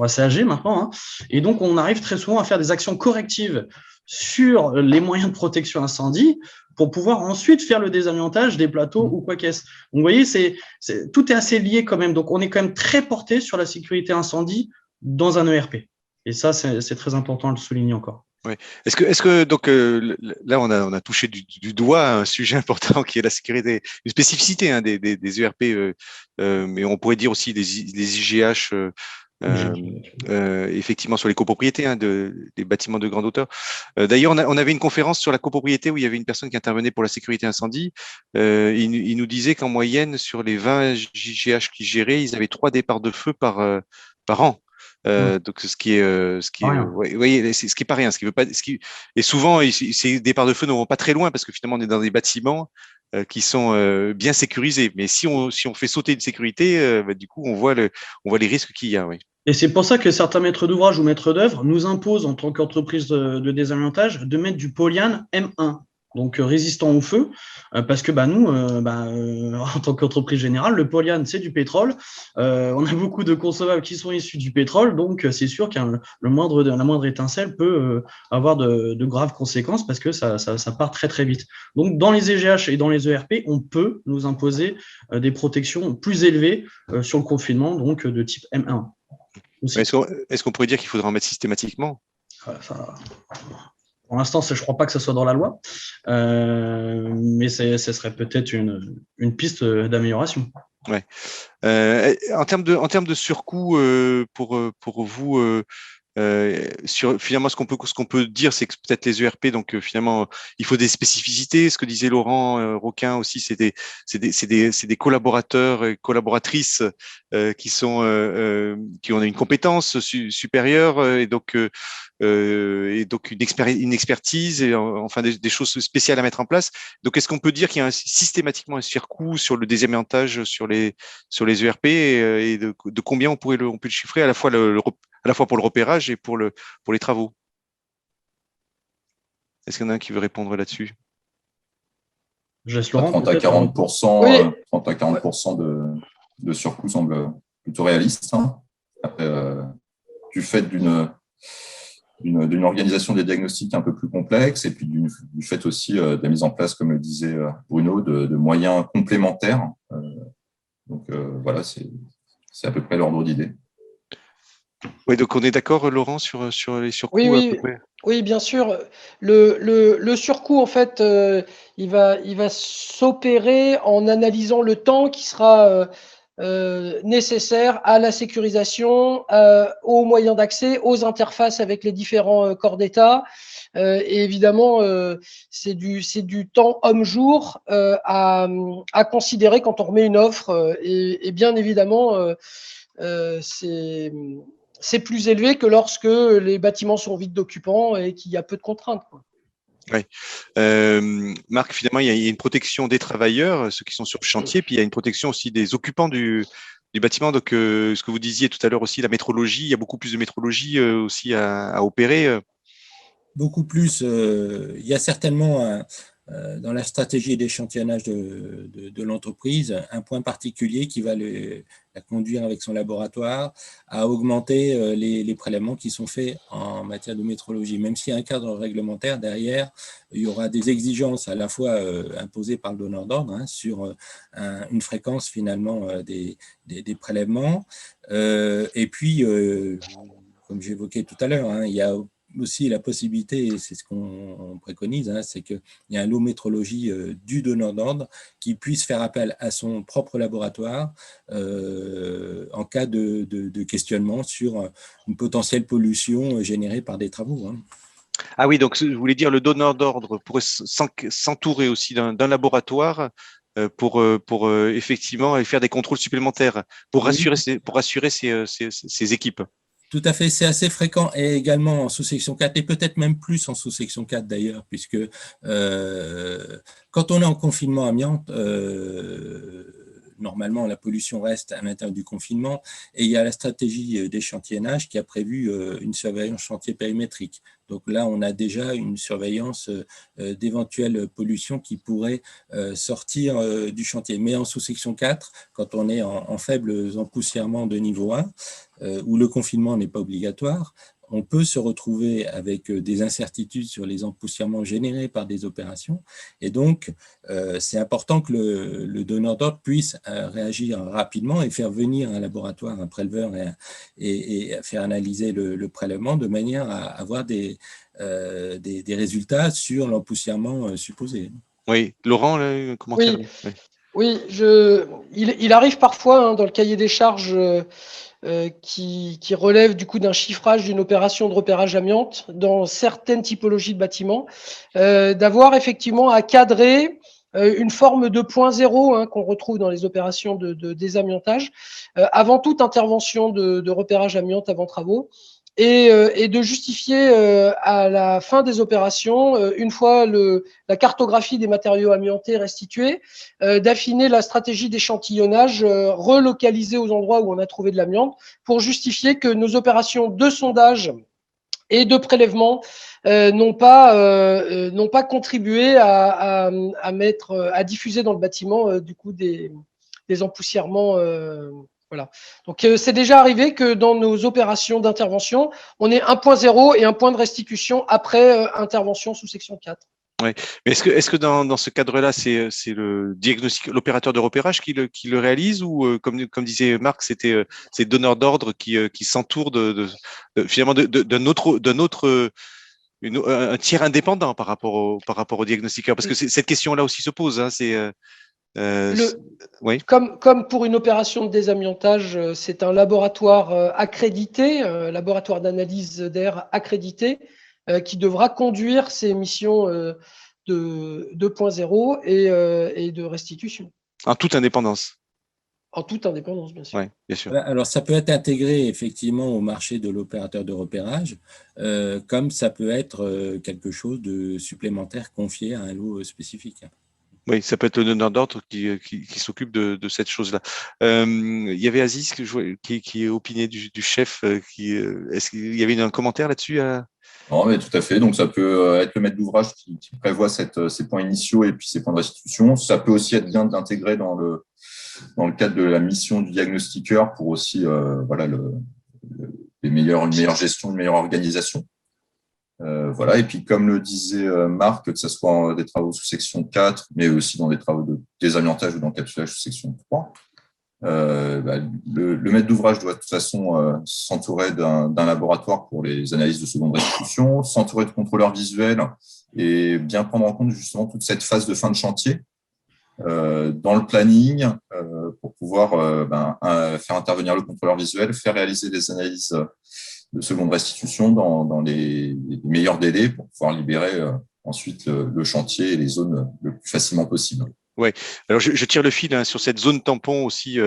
assez âgées maintenant, hein, et donc on arrive très souvent à faire des actions correctives sur les moyens de protection incendie pour pouvoir ensuite faire le désamiantage des plateaux ou quoi qu'est-ce. Donc vous voyez, tout est assez lié quand même. Donc on est quand même très porté sur la sécurité incendie dans un ERP. Et ça, c'est très important de le souligner encore. Ouais. Est-ce que donc là on a touché du doigt un sujet important qui est la sécurité, une spécificité hein, des ERP, mais on pourrait dire aussi des IGH effectivement sur les copropriétés hein, des bâtiments de grande hauteur. D'ailleurs, on avait une conférence sur la copropriété où il y avait une personne qui intervenait pour la sécurité incendie. Il nous disait qu'en moyenne sur les 20 IGH qu'ils géraient, ils avaient 3 départs de feu par an. Donc ce qui est ce qui est pas rien, et souvent ces départs de feu ne vont pas très loin parce que finalement on est dans des bâtiments qui sont bien sécurisés, mais si on fait sauter une sécurité, du coup on voit les risques qu'il y a. Oui. Et c'est pour ça que certains maîtres d'ouvrage ou maîtres d'œuvre nous imposent en tant qu'entreprise de désamiantage de mettre du polyane M1. Donc résistant au feu, parce que nous, en tant qu'entreprise générale, le polyane, c'est du pétrole. On a beaucoup de consommables qui sont issus du pétrole, donc c'est sûr que la moindre étincelle peut avoir de graves conséquences parce que ça part très très vite. Donc dans les EGH et dans les ERP, on peut nous imposer des protections plus élevées sur le confinement, donc de type M1. Est-ce qu'on pourrait dire qu'il faudrait en mettre systématiquement ? Pour l'instant, je ne crois pas que ce soit dans la loi, mais ce serait peut-être une piste d'amélioration. Ouais. En termes de surcoût pour vous, finalement, ce qu'on peut dire, c'est que peut-être les ERP, donc finalement, il faut des spécificités. Ce que disait Laurent Roquin aussi, c'est des collaborateurs et collaboratrices qui ont une compétence supérieure et donc une expertise et enfin des choses spéciales à mettre en place. Donc, est-ce qu'on peut dire qu'il y a systématiquement un surcoût sur le désamiantage sur les ERP et de combien on peut le chiffrer à la fois pour le repérage et pour les travaux? Est-ce qu'il y en a un qui veut répondre là-dessus? Je laisse Laurent. 30 à 40%, oui. 30 à 40% de surcoût semble plutôt réaliste. Hein. Après, du fait d'une organisation des diagnostics un peu plus complexe et puis du fait aussi de la mise en place, comme le disait Bruno, de moyens complémentaires. Donc voilà, c'est à peu près l'ordre d'idée. Oui, donc on est d'accord, Laurent, sur les surcoûts à peu près. Oui, bien sûr. Le surcoût, en fait, il va s'opérer en analysant le temps qui sera nécessaire à la sécurisation, aux moyens d'accès, aux interfaces avec les différents corps d'État. Et évidemment, c'est du temps homme-jour à considérer quand on remet une offre. Et bien évidemment, c'est plus élevé que lorsque les bâtiments sont vides d'occupants et qu'il y a peu de contraintes. Oui. Marc, finalement, il y a une protection des travailleurs, ceux qui sont sur le chantier, puis il y a une protection aussi des occupants du bâtiment. Donc, ce que vous disiez tout à l'heure aussi, la métrologie, il y a beaucoup plus de métrologie aussi à opérer. Beaucoup plus. Il y a certainement dans la stratégie d'échantillonnage de l'entreprise un point particulier qui va la conduire avec son laboratoire à augmenter les prélèvements qui sont faits en matière de métrologie. Même s'il y a un cadre réglementaire derrière, il y aura des exigences à la fois imposées par le donneur d'ordre sur une fréquence finalement des prélèvements. Et puis, comme j'évoquais tout à l'heure, il y a aussi la possibilité, et c'est ce qu'on préconise, c'est qu'il y a un lot métrologie du donneur d'ordre qui puisse faire appel à son propre laboratoire en cas de questionnement sur une potentielle pollution générée par des travaux. Ah oui, donc je voulais dire le donneur d'ordre pourrait s'entourer aussi d'un laboratoire pour effectivement aller faire des contrôles supplémentaires pour rassurer ses équipes. Tout à fait, c'est assez fréquent et également en sous-section 4 et peut-être même plus en sous-section 4 d'ailleurs, puisque quand on est en confinement amiante, normalement, la pollution reste à l'intérieur du confinement. Et il y a la stratégie d'échantillonnage qui a prévu une surveillance chantier périmétrique. Donc là, on a déjà une surveillance d'éventuelles pollutions qui pourraient sortir du chantier. Mais en sous-section 4, quand on est en faible empoussièrement de niveau 1, où le confinement n'est pas obligatoire, on peut se retrouver avec des incertitudes sur les empoussièrements générés par des opérations. Et donc, c'est important que le donneur d'ordre puisse réagir rapidement et faire venir un laboratoire, un préleveur et faire analyser le prélèvement de manière à avoir des résultats sur l'empoussièrement supposé. Oui, Laurent, là, un commentaire. Oui, il arrive parfois dans le cahier des charges qui relève du coup d'un chiffrage d'une opération de repérage amiante dans certaines typologies de bâtiments, d'avoir effectivement à cadrer une forme de point zéro qu'on retrouve dans les opérations de désamiantage, avant toute intervention de repérage amiante avant travaux. Et de justifier à la fin des opérations, une fois la cartographie des matériaux amiantés restituée, d'affiner la stratégie d'échantillonnage relocalisée aux endroits où on a trouvé de l'amiante pour justifier que nos opérations de sondage et de prélèvement n'ont pas contribué à diffuser dans le bâtiment du coup des empoussièrements. Voilà. Donc, c'est déjà arrivé que dans nos opérations d'intervention, on ait un point zéro et un point de restitution après intervention sous section 4. Oui. Mais est-ce que dans ce cadre-là, c'est le diagnostic, l'opérateur de repérage qui le réalise, ou comme disait Marc, c'est donneur d'ordre qui s'entoure finalement d'un autre un tiers indépendant par rapport au diagnostiqueur, parce que cette question-là aussi se pose. Oui. Comme pour une opération de désamiantage, c'est un laboratoire accrédité, laboratoire d'analyse d'air accrédité, qui devra conduire ces missions de 2.0 et de restitution. En toute indépendance. En toute indépendance, bien sûr. Oui, bien sûr. Alors, ça peut être intégré effectivement au marché de l'opérateur de repérage, comme ça peut être quelque chose de supplémentaire confié à un lot spécifique. Oui, ça peut être le donneur d'ordre qui s'occupe de cette chose-là. Il y avait Aziz qui opinait du chef. Est-ce qu'il y avait un commentaire là-dessus Non, mais tout à fait. Donc, ça peut être le maître d'ouvrage qui prévoit ces points initiaux et puis ces points de restitution. Ça peut aussi être bien d'intégrer dans le cadre de la mission du diagnostiqueur pour aussi une meilleure gestion, une meilleure organisation. Voilà. Et puis, comme le disait Marc, que ce soit des travaux sous section 4, mais aussi dans des travaux de désamiantage ou d'encapsulage sous section 3, le maître d'ouvrage doit de toute façon s'entourer d'un laboratoire pour les analyses de seconde restitution, s'entourer de contrôleurs visuels et bien prendre en compte justement toute cette phase de fin de chantier dans le planning pour pouvoir faire intervenir le contrôleur visuel, faire réaliser des analyses de seconde restitution dans les meilleurs délais pour pouvoir libérer ensuite le chantier et les zones le plus facilement possible. Oui, alors je tire le fil sur cette zone tampon aussi.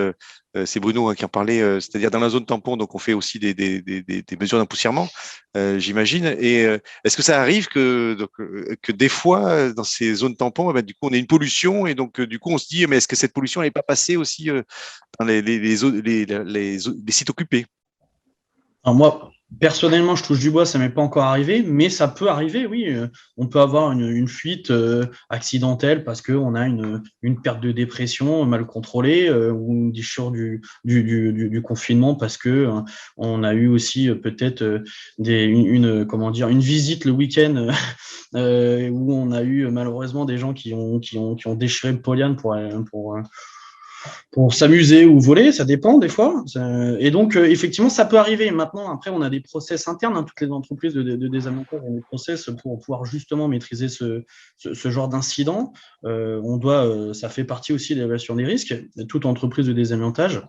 C'est Bruno qui en parlait, c'est-à-dire dans la zone tampon, donc on fait aussi des mesures d'empoussièrement, j'imagine. Et est-ce que ça arrive que des fois dans ces zones tampons, du coup on a une pollution et donc du coup on se dit mais est-ce que cette pollution n'est pas passée aussi dans les sites occupés? Alors moi, personnellement, je touche du bois, ça m'est pas encore arrivé, mais ça peut arriver, oui. On peut avoir une fuite accidentelle parce qu'on a une perte de dépression mal contrôlée ou une déchirure du confinement parce que on a eu aussi peut-être une visite le week-end où on a eu malheureusement des gens qui ont déchiré le poliane pour s'amuser ou voler, ça dépend des fois. Et donc, effectivement, ça peut arriver. Maintenant, après, on a des process internes. Toutes les entreprises de désamiantage ont des process pour pouvoir justement maîtriser ce genre d'incident. Ça fait partie aussi de l'évaluation des risques. Toute entreprise de désamiantage,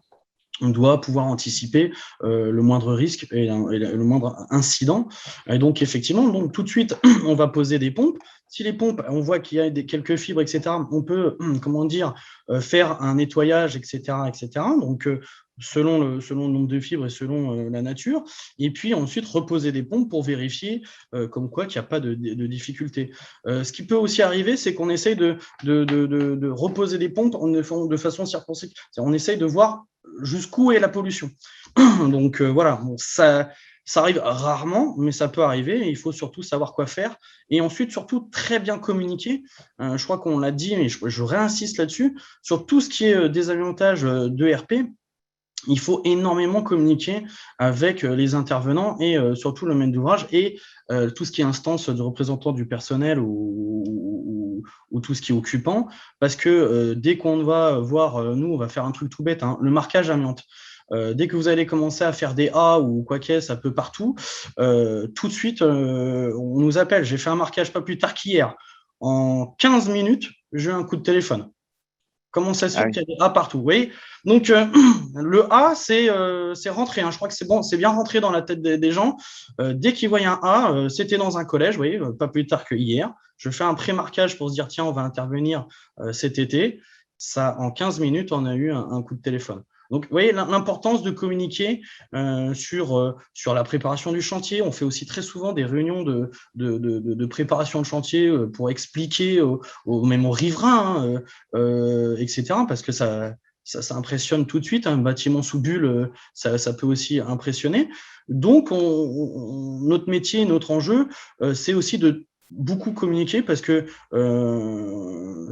on doit pouvoir anticiper le moindre risque et le moindre incident. Et donc, effectivement, tout de suite, on va poser des pompes. Si les pompes, on voit qu'il y a quelques fibres, etc., on peut, faire un nettoyage, etc., etc. Donc, selon le nombre de fibres et selon la nature, et puis ensuite reposer des pompes pour vérifier comme quoi qu'il n'y a pas de difficulté. Ce qui peut aussi arriver, c'est qu'on essaye de reposer des pompes de façon circonspecte. On essaye de voir jusqu'où est la pollution. Donc voilà, bon, ça arrive rarement, mais ça peut arriver, et il faut surtout savoir quoi faire. Et ensuite, surtout, très bien communiquer. Je crois qu'on l'a dit, mais je réinsiste là-dessus, sur tout ce qui est désamiantage de RP. Il faut énormément communiquer avec les intervenants et surtout le maître d'ouvrage et tout ce qui est instance de représentants du personnel ou tout ce qui est occupant, parce que dès qu'on va voir, nous, on va faire un truc tout bête, hein, le marquage amiante. Dès que vous allez commencer à faire des A ou quoi qu'est-ce un peu partout, tout de suite, on nous appelle. J'ai fait un marquage pas plus tard qu'hier. En 15 minutes, j'ai eu un coup de téléphone. Comment ça se fait qu'il y a des A partout, vous voyez? Donc, le A, c'est rentré. Hein. Je crois que c'est bon, c'est bien rentré dans la tête des gens. Dès qu'ils voyaient un A, c'était dans un collège, vous voyez, pas plus tard que hier. Je fais un pré-marquage pour se dire, tiens, on va intervenir cet été. Ça, en 15 minutes, on a eu un coup de téléphone. Donc, vous voyez l'importance de communiquer sur la préparation du chantier. On fait aussi très souvent des réunions de préparation de chantier pour expliquer même aux riverains, etc. Parce que ça impressionne tout de suite. Un bâtiment sous bulle, ça peut aussi impressionner. Donc, notre métier, notre enjeu, c'est aussi de beaucoup communiquer parce que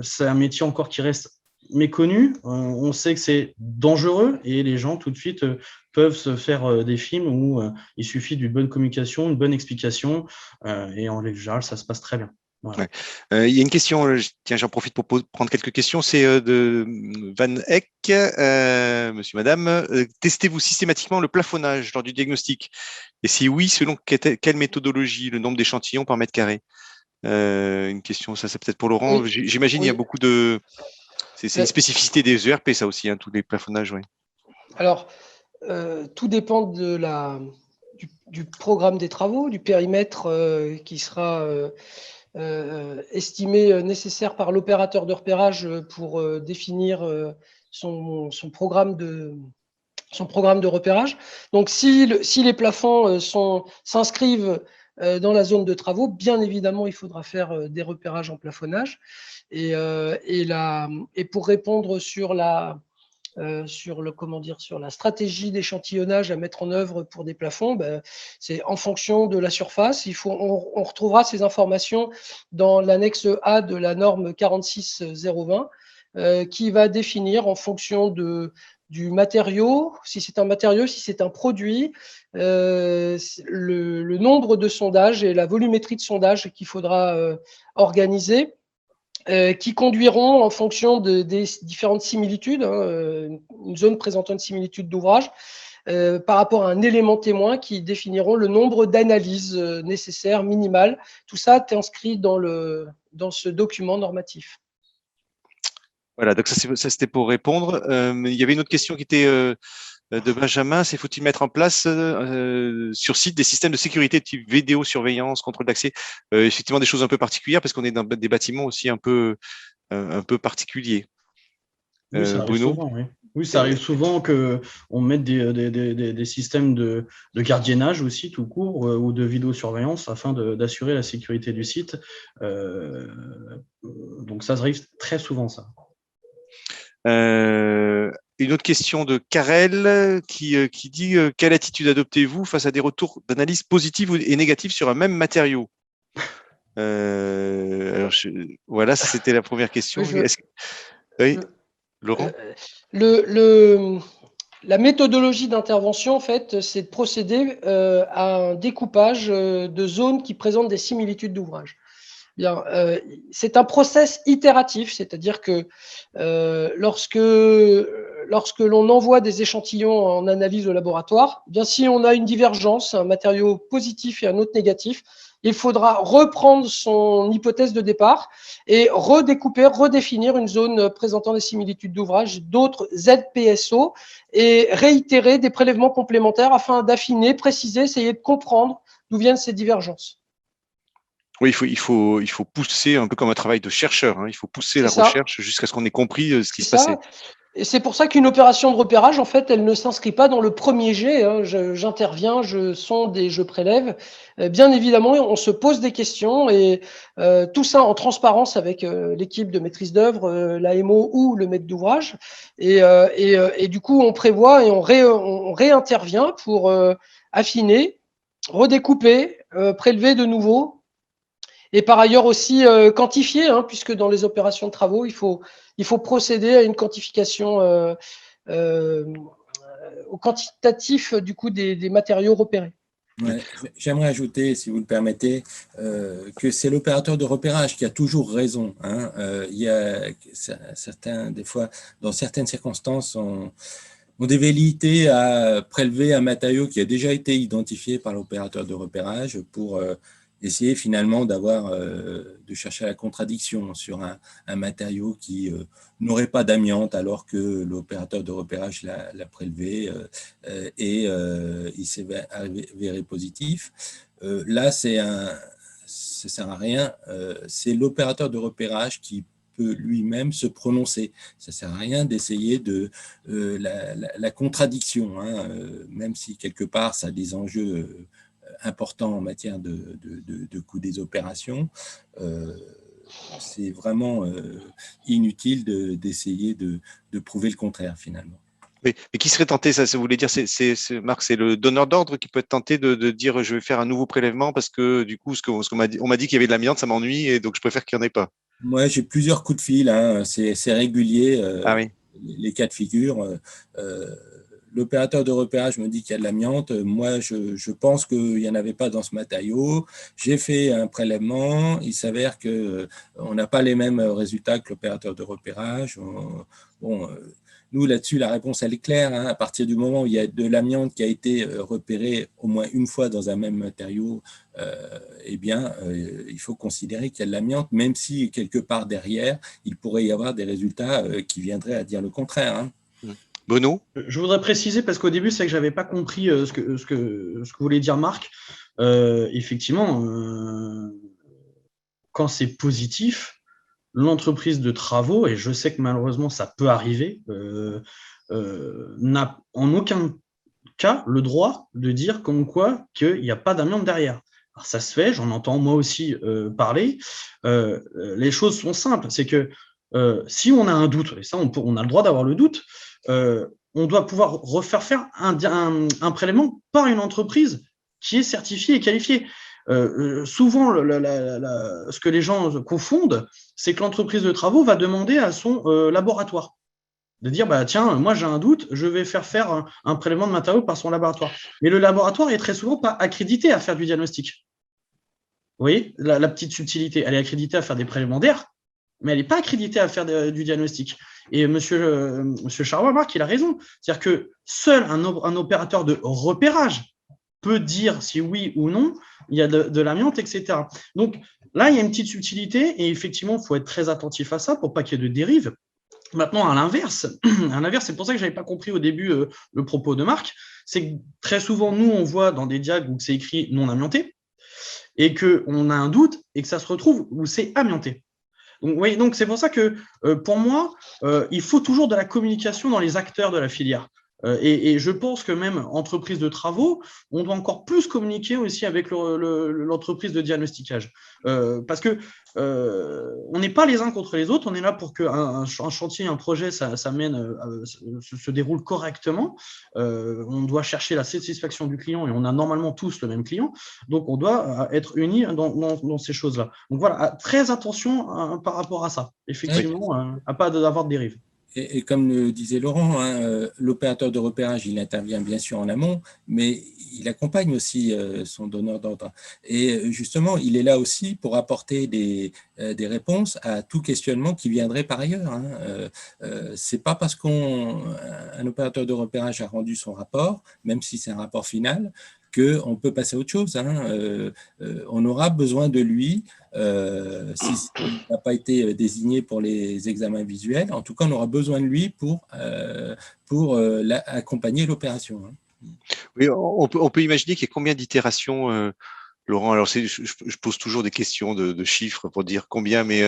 c'est un métier encore qui reste méconnu, on sait que c'est dangereux et les gens tout de suite peuvent se faire des films où il suffit d'une bonne communication, une bonne explication et en général ça se passe très bien. Voilà. Ouais. Il y a une question, tiens, j'en profite pour prendre quelques questions, c'est de Van Eck, monsieur, madame, testez-vous systématiquement le plafonnage lors du diagnostic? Et si oui, selon quelle méthodologie, le nombre d'échantillons par mètre carré? Une question, ça c'est peut-être pour Laurent, oui. J'imagine il y a beaucoup de... C'est une spécificité des ERP, ça aussi, hein, tous les plafonnages, oui. Alors, tout dépend du programme des travaux, du périmètre qui sera estimé nécessaire par l'opérateur de repérage pour définir son programme de repérage. Donc, si les plafonds s'inscrivent dans la zone de travaux, bien évidemment, il faudra faire des repérages en plafonnage. Et pour répondre sur la stratégie d'échantillonnage à mettre en œuvre pour des plafonds, c'est en fonction de la surface. On retrouvera ces informations dans l'annexe A de la norme 46020 qui va définir en fonction du matériau, si c'est un matériau, si c'est un produit, le nombre de sondages et la volumétrie de sondage qu'il faudra organiser. Qui conduiront en fonction des différentes similitudes, hein, une zone présentant une similitude d'ouvrage, par rapport à un élément témoin qui définiront le nombre d'analyses nécessaires, minimales. Tout ça est inscrit dans ce document normatif. Voilà, donc ça c'était pour répondre. Il y avait une autre question qui était de Benjamin, c'est faut-il mettre en place sur site des systèmes de sécurité de type vidéosurveillance, contrôle d'accès, effectivement des choses un peu particulières parce qu'on est dans des bâtiments aussi un peu particuliers. Oui, ça arrive souvent, oui. Oui, ça arrive souvent qu'on mette des systèmes de gardiennage aussi, tout court, ou de vidéosurveillance afin d'assurer la sécurité du site. Donc, ça arrive très souvent, ça. Une autre question de Karel qui dit quelle attitude adoptez-vous face à des retours d'analyse positifs et négatifs sur un même matériau? Alors voilà, c'était la première question. Oui, Laurent? La méthodologie d'intervention, en fait, c'est de procéder à un découpage de zones qui présentent des similitudes d'ouvrage. Bien, c'est un process itératif, c'est-à-dire que lorsque l'on envoie des échantillons en analyse au laboratoire, bien si on a une divergence, un matériau positif et un autre négatif, il faudra reprendre son hypothèse de départ et redécouper, redéfinir une zone présentant des similitudes d'ouvrage, d'autres ZPSO, et réitérer des prélèvements complémentaires afin d'affiner, préciser, essayer de comprendre d'où viennent ces divergences. Oui, il faut pousser un peu comme un travail de chercheur. Hein, il faut pousser la recherche jusqu'à ce qu'on ait compris ce qui se passait. Et c'est pour ça qu'une opération de repérage, en fait, elle ne s'inscrit pas dans le premier jet, hein. J'interviens, je sonde et je prélève. Bien évidemment, on se pose des questions et tout ça en transparence avec l'équipe de maîtrise d'œuvre, l'AMO ou le maître d'ouvrage. Et du coup, on prévoit et on réintervient pour affiner, redécouper, prélever de nouveau. Et par ailleurs aussi quantifier, hein, puisque dans les opérations de travaux, il faut procéder à une quantification euh, au quantitatif du coup des matériaux repérés. Ouais, j'aimerais ajouter, si vous le permettez, que c'est l'opérateur de repérage qui a toujours raison, hein. Il y a certains, des fois, dans certaines circonstances, on des velléités à prélever un matériau qui a déjà été identifié par l'opérateur de repérage pour essayer finalement de chercher la contradiction sur un matériau qui n'aurait pas d'amiante alors que l'opérateur de repérage l'a prélevé et il s'est avéré positif. Là, ça sert à rien. C'est l'opérateur de repérage qui peut lui-même se prononcer. Ça ne sert à rien d'essayer de la contradiction, hein, même si quelque part ça a des enjeux importants en matière de coût des opérations. C'est vraiment inutile d'essayer de prouver le contraire finalement. Oui, mais qui serait tenté, ça voulait dire, Marc, c'est le donneur d'ordre qui peut être tenté de dire je vais faire un nouveau prélèvement parce que du coup, on m'a dit qu'il y avait de l'amiante, ça m'ennuie et donc je préfère qu'il n'y en ait pas. Moi, j'ai plusieurs coups de fil, hein, c'est régulier, Ah oui. les cas de figure. L'opérateur de repérage me dit qu'il y a de l'amiante. Moi, je pense qu'il n'y en avait pas dans ce matériau. J'ai fait un prélèvement. Il s'avère qu'on n'a pas les mêmes résultats que l'opérateur de repérage. Bon, nous, là-dessus, la réponse, elle est claire, hein. À partir du moment où il y a de l'amiante qui a été repérée au moins une fois dans un même matériau, eh bien, il faut considérer qu'il y a de l'amiante, même si quelque part derrière, il pourrait y avoir des résultats qui viendraient à dire le contraire, hein. Benoît ? Je voudrais préciser, parce qu'au début, c'est que je n'avais pas compris ce que voulait dire Marc. Effectivement, quand c'est positif, l'entreprise de travaux, et je sais que malheureusement ça peut arriver, n'a en aucun cas le droit de dire comme quoi qu'il n'y a pas d'amiante derrière. Alors, ça se fait, j'en entends moi aussi parler. Les choses sont simples, c'est que si on a un doute, et ça on a le droit d'avoir le doute, on doit pouvoir refaire faire un prélèvement par une entreprise qui est certifiée et qualifiée. Souvent, ce que les gens confondent, c'est que l'entreprise de travaux va demander à son laboratoire de dire bah, tiens, moi j'ai un doute, je vais faire un prélèvement de matériaux par son laboratoire. Mais le laboratoire est très souvent pas accrédité à faire du diagnostic. Vous voyez la petite subtilité, elle est accréditée à faire des prélèvements d'air, mais elle n'est pas accréditée à faire du diagnostic. Et monsieur Charrois, Marc, il a raison. C'est-à-dire que seul un opérateur de repérage peut dire si oui ou non il y a de l'amiante, etc. Donc là, il y a une petite subtilité et effectivement, il faut être très attentif à ça pour pas qu'il y ait de dérive. Maintenant, à l'inverse, c'est pour ça que je n'avais pas compris au début le propos de Marc, c'est que très souvent, nous, on voit dans des diags où c'est écrit non amianté et qu'on a un doute et que ça se retrouve où c'est amianté. Donc, oui, donc c'est pour ça que pour moi, il faut toujours de la communication dans les acteurs de la filière. Et je pense que même entreprise de travaux, on doit encore plus communiquer aussi avec l'entreprise de diagnostiquage. Parce que on n'est pas les uns contre les autres, on est là pour qu'un chantier, un projet, ça se déroule correctement. On doit chercher la satisfaction du client et on a normalement tous le même client. Donc, on doit être unis dans ces choses-là. Donc, voilà, très attention par rapport à ça. Effectivement, à pas avoir de dérive. Et comme le disait Laurent, hein, l'opérateur de repérage, il intervient bien sûr en amont, mais il accompagne aussi son donneur d'ordre. Et justement, il est là aussi pour apporter des réponses à tout questionnement qui viendrait par ailleurs, hein. C'est pas parce qu'un opérateur de repérage a rendu son rapport, même si c'est un rapport final, qu'on peut passer à autre chose, hein. On aura besoin de lui, s'il n'a pas été désigné pour les examens visuels. En tout cas, on aura besoin de lui pour accompagner l'opération, hein. Oui, on peut imaginer qu'il y a combien d'itérations, Laurent? Alors, je pose toujours des questions de chiffres pour dire combien, mais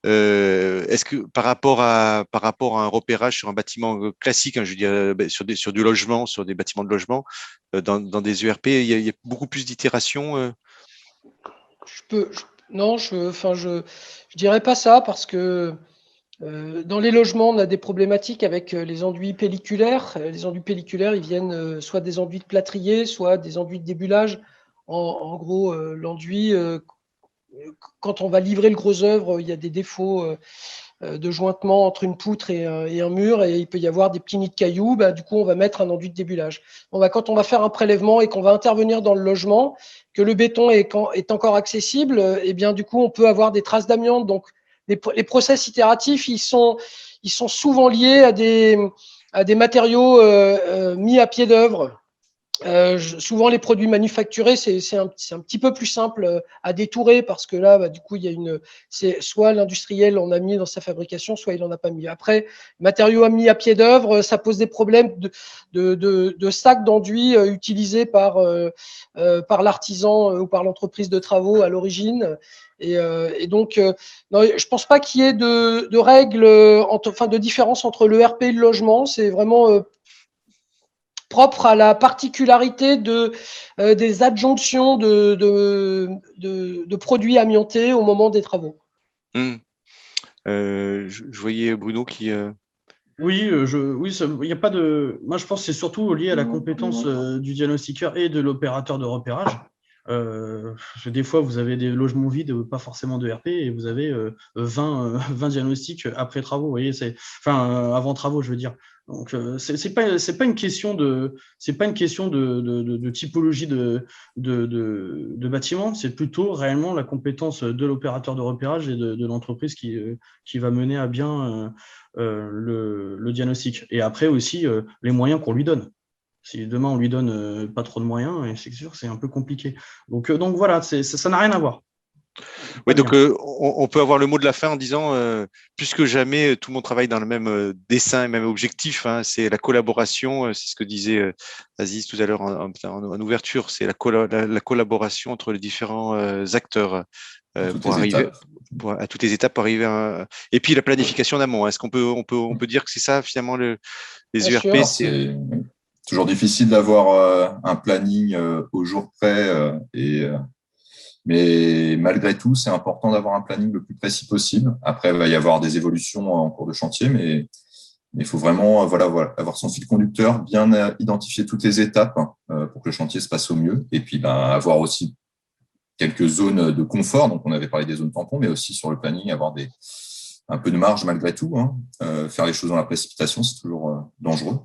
Est-ce que par rapport à un repérage sur un bâtiment classique, hein, je veux dire, sur du logement, sur des bâtiments de logement, dans des ERP, il y a beaucoup plus d'itérations. Non, je dirais pas ça parce que dans les logements, on a des problématiques avec les enduits pelliculaires. Les enduits pelliculaires, ils viennent soit des enduits de plâtrier, soit des enduits de débulage. En gros, l'enduit, quand on va livrer le gros œuvre, il y a des défauts de jointement entre une poutre et un mur, et il peut y avoir des petits nids de cailloux. Du coup, on va mettre un enduit de débulage. Quand on va faire un prélèvement et qu'on va intervenir dans le logement, que le béton est encore accessible, et bien du coup, on peut avoir des traces d'amiante. Donc, les process itératifs, ils sont souvent liés à des matériaux mis à pied d'œuvre. Souvent, les produits manufacturés, c'est un petit peu plus simple à détourer parce que là, du coup, c'est soit l'industriel en a mis dans sa fabrication, soit il en a pas mis. Après, matériaux mis à pied d'œuvre, ça pose des problèmes de sacs d'enduit utilisés par l'artisan ou par l'entreprise de travaux à l'origine. Et donc, non, je pense pas qu'il y ait de règles, de différence entre le RP et le logement. C'est vraiment propre à la particularité des adjonctions de produits amiantés au moment des travaux. Je voyais Bruno qui. Oui, il y a pas de. Moi, je pense que c'est surtout lié à la compétence du diagnostiqueur et de l'opérateur de repérage. Des fois, vous avez des logements vides, pas forcément de RP, et vous avez 20 diagnostics après travaux. Vous voyez, avant travaux, je veux dire. Donc, c'est pas une question de typologie de bâtiment. C'est plutôt réellement la compétence de l'opérateur de repérage et de l'entreprise qui va mener à bien le diagnostic. Et après aussi les moyens qu'on lui donne. Si demain on lui donne pas trop de moyens, c'est sûr, c'est un peu compliqué. Donc voilà, ça n'a rien à voir. Oui, donc on peut avoir le mot de la fin en disant plus que jamais, tout le monde travaille dans le même dessin et même objectif. Hein, c'est la collaboration, c'est ce que disait Aziz tout à l'heure en ouverture, c'est la collaboration entre les différents acteurs pour arriver à toutes les étapes pour arriver et puis la planification d'amont. Est-ce qu'on peut dire que c'est ça finalement les ERP? C'est toujours difficile d'avoir un planning au jour près mais malgré tout, c'est important d'avoir un planning le plus précis possible. Après, il va y avoir des évolutions en cours de chantier, mais il faut vraiment avoir son fil conducteur, bien identifier toutes les étapes pour que le chantier se passe au mieux. Et puis, avoir aussi quelques zones de confort. Donc, on avait parlé des zones tampons, mais aussi sur le planning, avoir un peu de marge malgré tout. Faire les choses dans la précipitation, c'est toujours dangereux.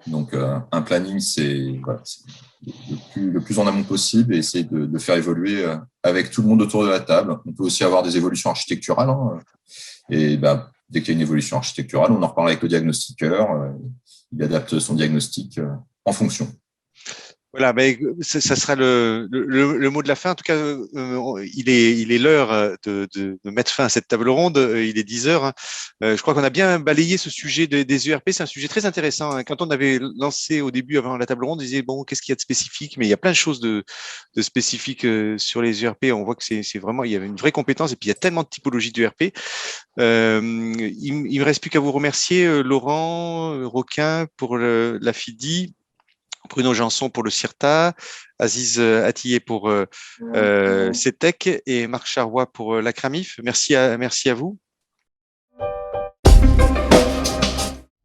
Donc, un planning, c'est le plus en amont possible et essayer de faire évoluer avec tout le monde autour de la table. On peut aussi avoir des évolutions architecturales. Et dès qu'il y a une évolution architecturale, on en reparle avec le diagnostiqueur. Il adapte son diagnostic en fonction. Voilà, ça sera le mot de la fin. En tout cas, il est l'heure de mettre fin à cette table ronde. Il est 10 heures. Hein. Je crois qu'on a bien balayé ce sujet des ERP. C'est un sujet très intéressant. Hein. Quand on avait lancé au début, avant la table ronde, on disait, bon, qu'est-ce qu'il y a de spécifique? Mais il y a plein de choses de spécifiques sur les ERP. On voit que c'est vraiment, il y avait une vraie compétence et puis il y a tellement de typologies d'ERP. Il me reste plus qu'à vous remercier, Laurent Roquin, pour la FIDI. Bruno Janson pour le CIRTA, Aziz Attié pour CETEC et Marc Charrois pour la CRAMIF. Merci à vous.